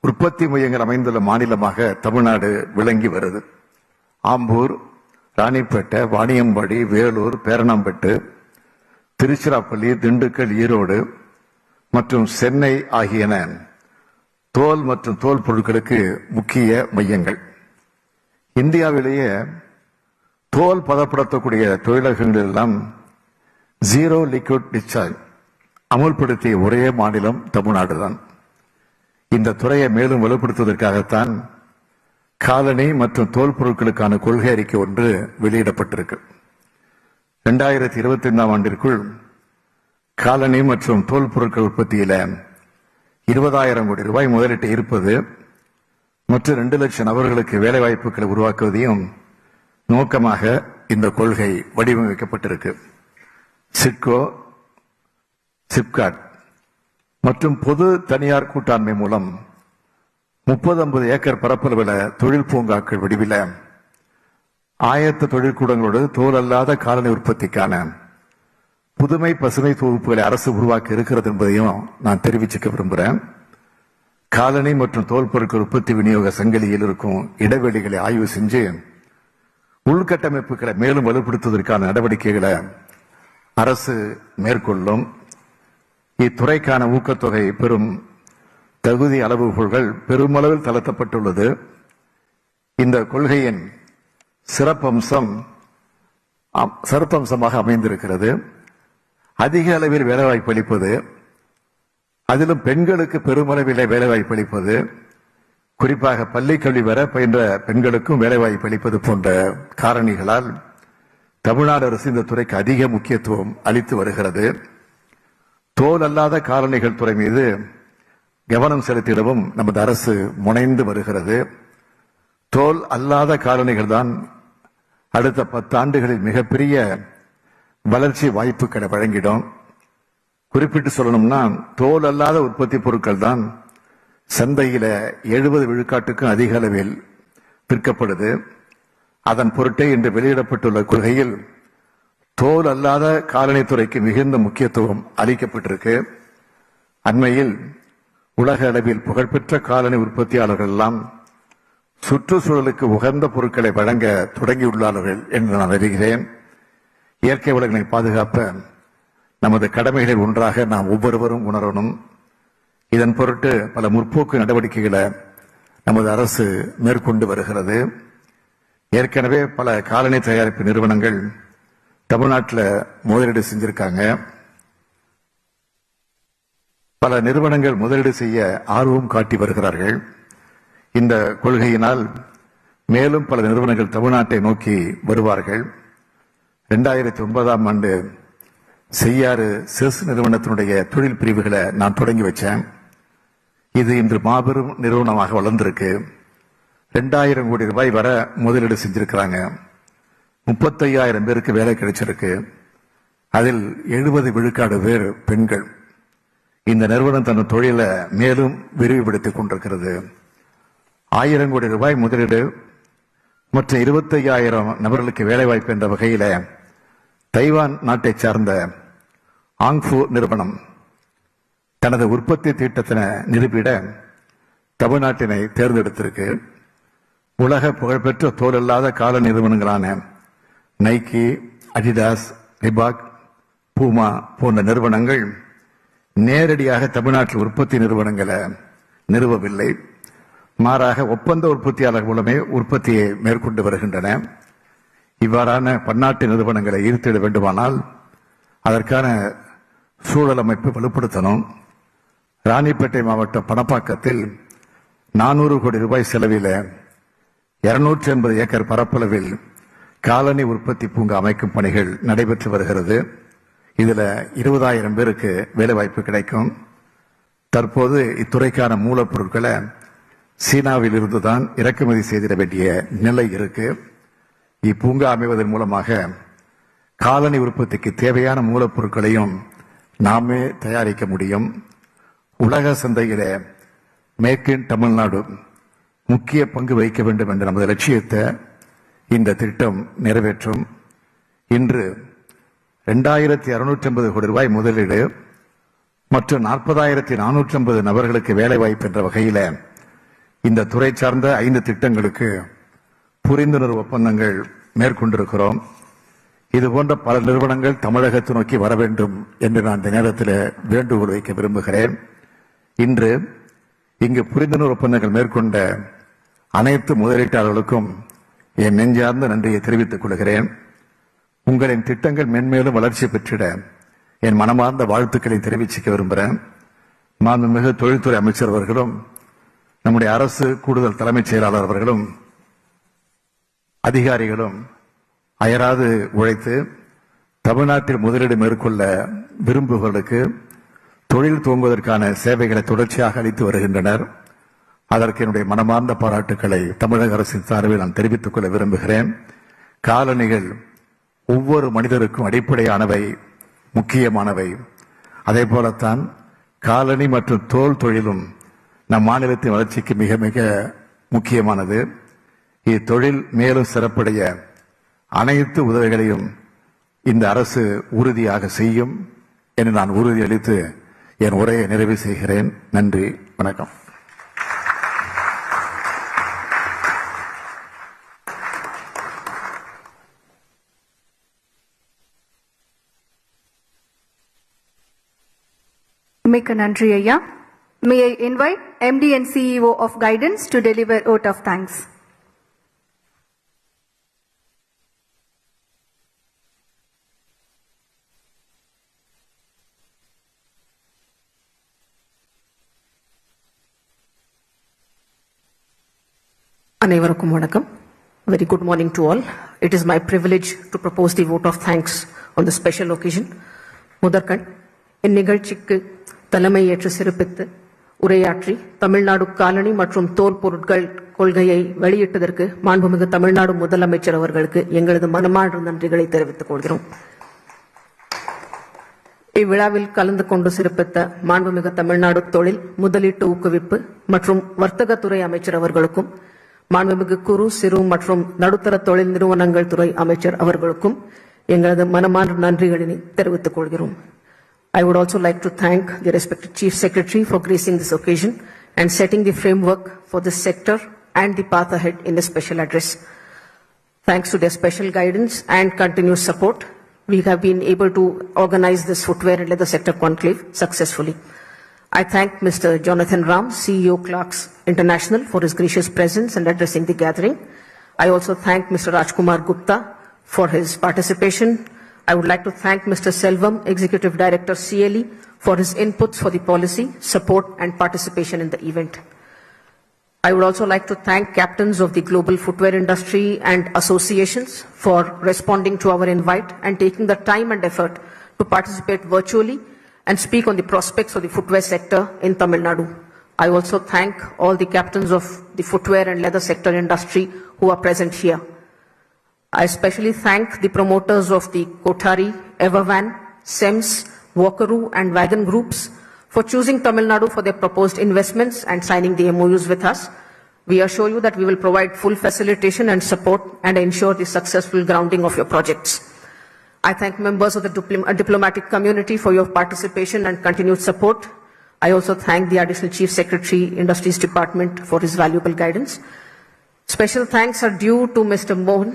உற்பத்தி மையங்கள் அமைந்துள்ள மாநிலமாக தமிழ்நாடு விளங்கி வருது. ஆம்பூர், ராணிப்பேட்டை, வாணியம்பாடி, வேலூர், பேரணாம்பட்டு, திருச்சிராப்பள்ளி, திண்டுக்கல், ஈரோடு மற்றும் சென்னை ஆகியன தோல் மற்றும் தோல் பொருட்களுக்கு முக்கிய மையங்கள். இந்தியாவிலேயே தோல் பதப்படுத்தக்கூடிய தொழிலகங்கள் எல்லாம் ஜீரோ லிக்விட் டிஸ்சார்ஜ் அமுல்படுத்திய ஒரே மாநிலம் தமிழ்நாடு தான். இந்த துறையை மேலும் வலுப்படுத்துவதற்காகத்தான் காலணி மற்றும் தோல் பொருட்களுக்கான கொள்கை அறிக்கை ஒன்று வெளியிடப்பட்டிருக்கு. 2025ஆம் ஆண்டிற்குள் காலணி மற்றும் தோல் பொருட்கள் உற்பத்தியில 20,000 கோடி ரூபாய் முதலீட்டு இருப்பது மற்றும் 2 லட்சம் நபர்களுக்கு வேலை வாய்ப்புகளை உருவாக்குவதையும் நோக்கமாக இந்த கொள்கை வடிவமைக்கப்பட்டிருக்கு. சிட்கோ, சிப்காட் மற்றும் பொது தனியார் கூட்டாண்மை மூலம் 30-50 ஏக்கர் பரப்பளவில் தொழில் பூங்காக்கள் வடிவில ஆயத்த தொழிற்கூடங்களோடு தோல் அல்லாத காலணி உற்பத்திக்கான புதுமை பசுமை தொகுப்புகளை அரசு உருவாக்கி இருக்கிறது என்பதையும் நான் தெரிவிச்சுக்க விரும்புகிறேன். காலணி மற்றும் தோல் பொருட்கள் உற்பத்தி விநியோக சங்கிலியில் இருக்கும் இடைவெளிகளை ஆய்வு செஞ்சு உள்கட்டமைப்புகளை மேலும் வலுப்படுத்துவதற்கான நடவடிக்கைகளை அரசு மேற்கொள்ளும். இத்துறைக்கான ஊக்கத்தொகை பெறும் தகுதி அளவுகோல்கள் பெருமளவில் தளர்த்தப்பட்டுள்ளது. இந்த கொள்கையின் சிறப்பம்சமாக அமைந்திருக்கிறது. அதிக அளவில் வேலைவாய்ப்பு அளிப்பது, அதிலும் பெண்களுக்கு பெருமளவில் வேலைவாய்ப்பு அளிப்பது, குறிப்பாக பள்ளிக்கல்வி வர பயின்ற பெண்களுக்கும் வேலைவாய்ப்பு அளிப்பது போன்ற காரணிகளால் தமிழ்நாடு அரசு இந்த துறைக்கு அதிக முக்கியத்துவம் அளித்து வருகிறது. தோல் அல்லாத காலணிகள் துறை மீது கவனம் செலுத்திடவும் நமது அரசு முனைந்து வருகிறது. தோல் அல்லாத காலணிகள் தான் அடுத்த 10 ஆண்டுகளில் மிகப்பெரிய வளர்ச்சி வாய்ப்புகளை வழங்கிடும். குறிப்பிட்டு சொல்லணும்னா தோல் அல்லாத உற்பத்தி பொருட்கள் தான் சந்தையில 70 விழுக்காட்டுக்கும் அதிக அளவில் விற்கப்படுது. அதன் பொருட்டே இன்று வெளியிடப்பட்டுள்ள கொள்கையில் தோல் அல்லாத காலணி துறைக்கு மிகுந்த முக்கியத்துவம் அளிக்கப்பட்டிருக்கு. அண்மையில் உலக அளவில் புகழ்பெற்ற காலணி உற்பத்தியாளர்கள் எல்லாம் சுற்றுச்சூழலுக்கு உகந்த பொருட்களை வழங்க தொடங்கியுள்ளார்கள் என்று நான் அறிகிறேன். இயற்கை வளங்களை பாதுகாப்ப நமது கடமைகளில் ஒன்றாக நாம் ஒவ்வொருவரும் உணரணும். இதன் பொருட்டு பல முற்போக்கு நடவடிக்கைகளை நமது அரசு மேற்கொண்டு வருகிறது. ஏற்கனவே பல காலணி தயாரிப்பு நிறுவனங்கள் தமிழ்நாட்டில் முதலீடு செஞ்சிருக்காங்க. பல நிறுவனங்கள் முதலீடு செய்ய ஆர்வம் காட்டி வருகிறார்கள். இந்த கொள்கையினால் மேலும் பல நிறுவனங்கள் தமிழ்நாட்டை நோக்கி வருவார்கள். 2009ஆம் ஆண்டு செய்யாறு செஸ் நிறுவனத்தினுடைய தொழில் பிரிவுகளை நான் தொடங்கி வச்சேன். இது இன்று மாபெரும் நிறுவனமாக வளர்ந்திருக்கு. 2000 கோடி ரூபாய் வர முதலீடு செஞ்சிருக்கிறாங்க. 35,000 பேருக்கு வேலை கிடைச்சிருக்கு. அதில் 70 விழுக்காடு பேர் பெண்கள். இந்த நிறுவனம் தன் தொழிலை மேலும் விரிவுபடுத்திக் கொண்டிருக்கிறது. 1000 கோடி ரூபாய் முதலீடு மற்றும் 25,000 நபர்களுக்கு வேலைவாய்ப்பு என்ற வகையில தைவான் நாட்டை சார்ந்த ஆங்ஃபு நிறுவனம் தனது உற்பத்தி திட்டத்தினை நிரூபிட தமிழ்நாட்டினை தேர்ந்தெடுத்திருக்கு. உலக புகழ்பெற்ற தோலில்லாத கால நிறுவனங்களான நைக்கி, அடிடாஸ், ரிபாக், பூமா போன்ற நிறுவனங்கள் நேரடியாக தமிழ்நாட்டில் உற்பத்தி நிறுவனங்களை நிறுவவில்லை. மாறாக ஒப்பந்த உற்பத்தியாளர் மூலமே உற்பத்தியை மேற்கொண்டு வருகின்றன. இவ்வாறான பன்னாட்டு நிறுவனங்களை ஈர்த்திட வேண்டுமானால் அதற்கான சூழல் அமைப்பு வலுப்படுத்தணும். ராணிப்பேட்டை மாவட்டம் பணப்பாக்கத்தில் 400 கோடி ரூபாய் செலவில் 280 ஏக்கர் பரப்பளவில் காலணி உற்பத்தி பூங்கா அமைக்கும் பணிகள் நடைபெற்று வருகிறது. இதுல 20,000 பேருக்கு வேலைவாய்ப்பு கிடைக்கும். தற்போது இத்துறைக்கான மூலப்பொருட்களை சீனாவில் இருந்துதான் இறக்குமதி செய்திட வேண்டிய நிலை இருக்கு. இப்பூங்கா அமைவதன் மூலமாக காலணி உற்பத்திக்கு தேவையான மூலப்பொருட்களையும் நாமே தயாரிக்க முடியும். உலக சந்தையில மேக் இன் தமிழ்நாடு முக்கிய பங்கு வகிக்க வேண்டும் என்ற நமது லட்சியத்தை இந்த திட்டம் நிறைவேற்றும். இன்று 2,650 கோடி ரூபாய் முதலீடு மற்றும் 40,450 நபர்களுக்கு வேலைவாய்ப்பு என்ற வகையில் இந்த துறை சார்ந்த 5 திட்டங்களுக்கு புரிந்துணர்வு ஒப்பந்தங்கள் மேற்கொண்டிருக்கிறோம். இதுபோன்ற பல நிறுவனங்கள் தமிழகத்தை நோக்கி வர வேண்டும் என்று நான் இந்த நேரத்தில் வேண்டுகோள் வைக்க விரும்புகிறேன். இன்று இங்கு புரிந்துணர்வு ஒப்பந்தங்கள் மேற்கொண்ட அனைத்து முதலீட்டாளர்களுக்கும் என் நெஞ்சார்ந்த நன்றியை தெரிவித்துக் கொள்கிறேன். உங்களின் திட்டங்கள் மென்மேலும் வளர்ச்சி பெற்றிட என் மனமார்ந்த வாழ்த்துக்களை தெரிவிச்சுக்க விரும்புகிறேன். மாண்புமிகு தொழில்துறை அமைச்சர் அவர்களும் நம்முடைய அரசு கூடுதல் தலைமைச் செயலாளர் அவர்களும் அதிகாரிகளும் அயராது உழைத்து தமிழ்நாட்டில் முதலீடு மேற்கொள்ள விரும்புவர்களுக்கு தொழில் துவங்குவதற்கான சேவைகளை தொடர்ச்சியாக அளித்து வருகின்றனர். அதற்கு என்னுடைய மனமார்ந்த பாராட்டுக்களை தமிழக அரசின் சார்பில் நான் தெரிவித்துக் கொள்ள விரும்புகிறேன். காலணிகள் ஒவ்வொரு மனிதருக்கும் அடிப்படையானவை, முக்கியமானவை. அதே போலத்தான் காலணி மற்றும் தோல் தொழிலும் நம் மாநிலத்தின் வளர்ச்சிக்கு மிக மிக முக்கியமானது. இத்தொழில் மேலும் சிறப்படைய அனைத்து உதவிகளையும் இந்த அரசு உறுதியாக செய்யும் என்று நான் உறுதியளித்து என் உரையை நிறைவு செய்கிறேன். நன்றி, வணக்கம். மிக்க நன்றி ஐயா. May I invite MD and CEO of Guidance to deliver vote of thanks. அனைவருக்கும் வணக்கம். Very good morning to all. It is my privilege to propose the vote of thanks on the special occasion. முதற்கண் இந்நிகழ்ச்சிக்கு தலைமை ஏற்று சிறப்பித்து உரையாற்றி தமிழ்நாடு காலணி மற்றும் தோல் பொருட்கள் கொள்கையை வெளியிட்டதற்கு மாண்புமிகு தமிழ்நாடு முதலமைச்சர் அவர்களுக்கு எங்களது மனமார்ந்த நன்றிகளை தெரிவித்துக் கொள்கிறோம். இவ்விழாவில் கலந்து கொண்டு சிறப்பித்த மாண்புமிகு தமிழ்நாடு தொழில் முதலீட்டு ஊக்குவிப்பு மற்றும் வர்த்தகத்துறை அமைச்சர் அவர்களுக்கும் மாண்புமிகு குறு சிறு மற்றும் நடுத்தர தொழில் நிறுவனங்கள் துறை அமைச்சர் அவர்களுக்கும் எங்களது மனமார்ந்த நன்றிகளை தெரிவித்துக் கொள்கிறோம். I would also like to thank the respected Chief Secretary for gracing this occasion and setting the framework for this sector and the path ahead in a special address. Thanks to their special guidance and continuous support, we have been able to organize this footwear and leather sector conclave successfully. I thank Mr. Jonathan Ram, CEO Clarks International, for his gracious presence and addressing the gathering. I also thank Mr. Rajkumar Gupta for his participation. I would like to thank Mr. Selvam, Executive Director CLE, for his inputs for the policy, support and participation in the event. I would also like to thank captains of the global footwear industry and associations for responding to our invite and taking the time and effort to participate virtually and speak on the prospects of the footwear sector in Tamil Nadu. I also thank all the captains of the footwear and leather sector industry who are present here. I especially thank the promoters of the Kothari, Evervan, SEMS, Walkaroo and Wagon groups for choosing Tamil Nadu for their proposed investments and signing the MOUs with us. We assure you that we will provide full facilitation and support and ensure the successful grounding of your projects. I thank members of the diplomatic community for your participation and continued support. I also thank the Additional Chief Secretary, Industries Department, for his valuable guidance. Special thanks are due to Mr. Mohan,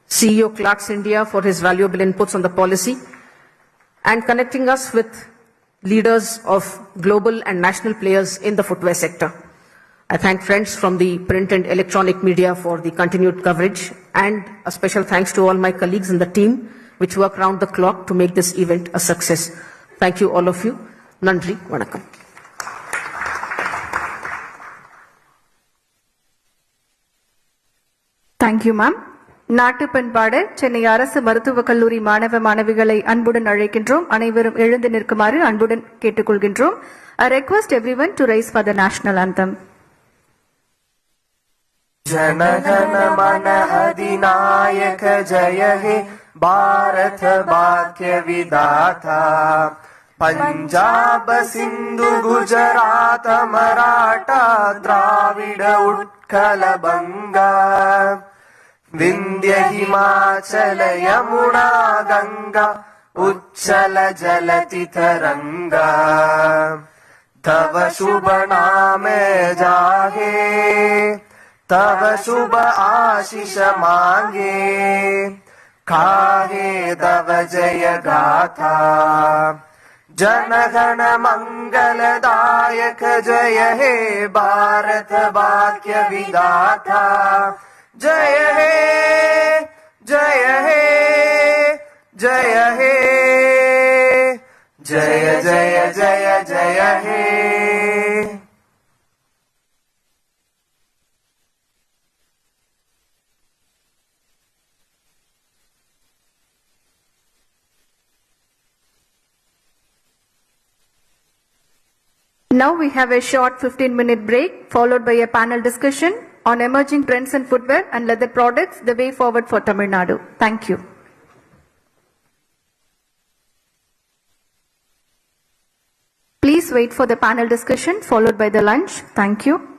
CEO Clarks India, for his valuable inputs on the policy and connecting us with leaders of global and national players in the footwear sector. I thank friends from the print and electronic media for the continued coverage, and a special thanks to all my colleagues in the team which work round the clock to make this event a success. Thank you all of you. Nandri, vanakkam. Thank you, ma'am. நாட்டு பண்பாடு சென்னை அரசு மருத்துவக் கல்லூரி மாணவ மாணவிகளை அன்புடன் அழைக்கின்றோம். அனைவரும் எழுந்து நிற்குமாறு அன்புடன் கேட்டுக்கொள்கின்றோம். I request everyone to rise for the national anthem. जनगण मन अधिनायक जय हे भारत भाग्य विधाता पंजाब सिंधु गुजरात मराठा द्राविड उत्कल बंगा विंध्य हिमाचल यमुना गंगा उच्चल जलति तरंगा तव शुभ नाम जाहे तव शुभ आशीष मांगे काहे तव जय गाथा जनगण मंगलदायक जय हे भारत भाग्य विधाता जय हे जय हे जय हे जय जय जय जय हे Now we have a short 15-minute break followed by a panel discussion on emerging trends in footwear and leather products, the way forward for Tamil Nadu. Thank you. Please wait for the panel discussion followed by the lunch. Thank you.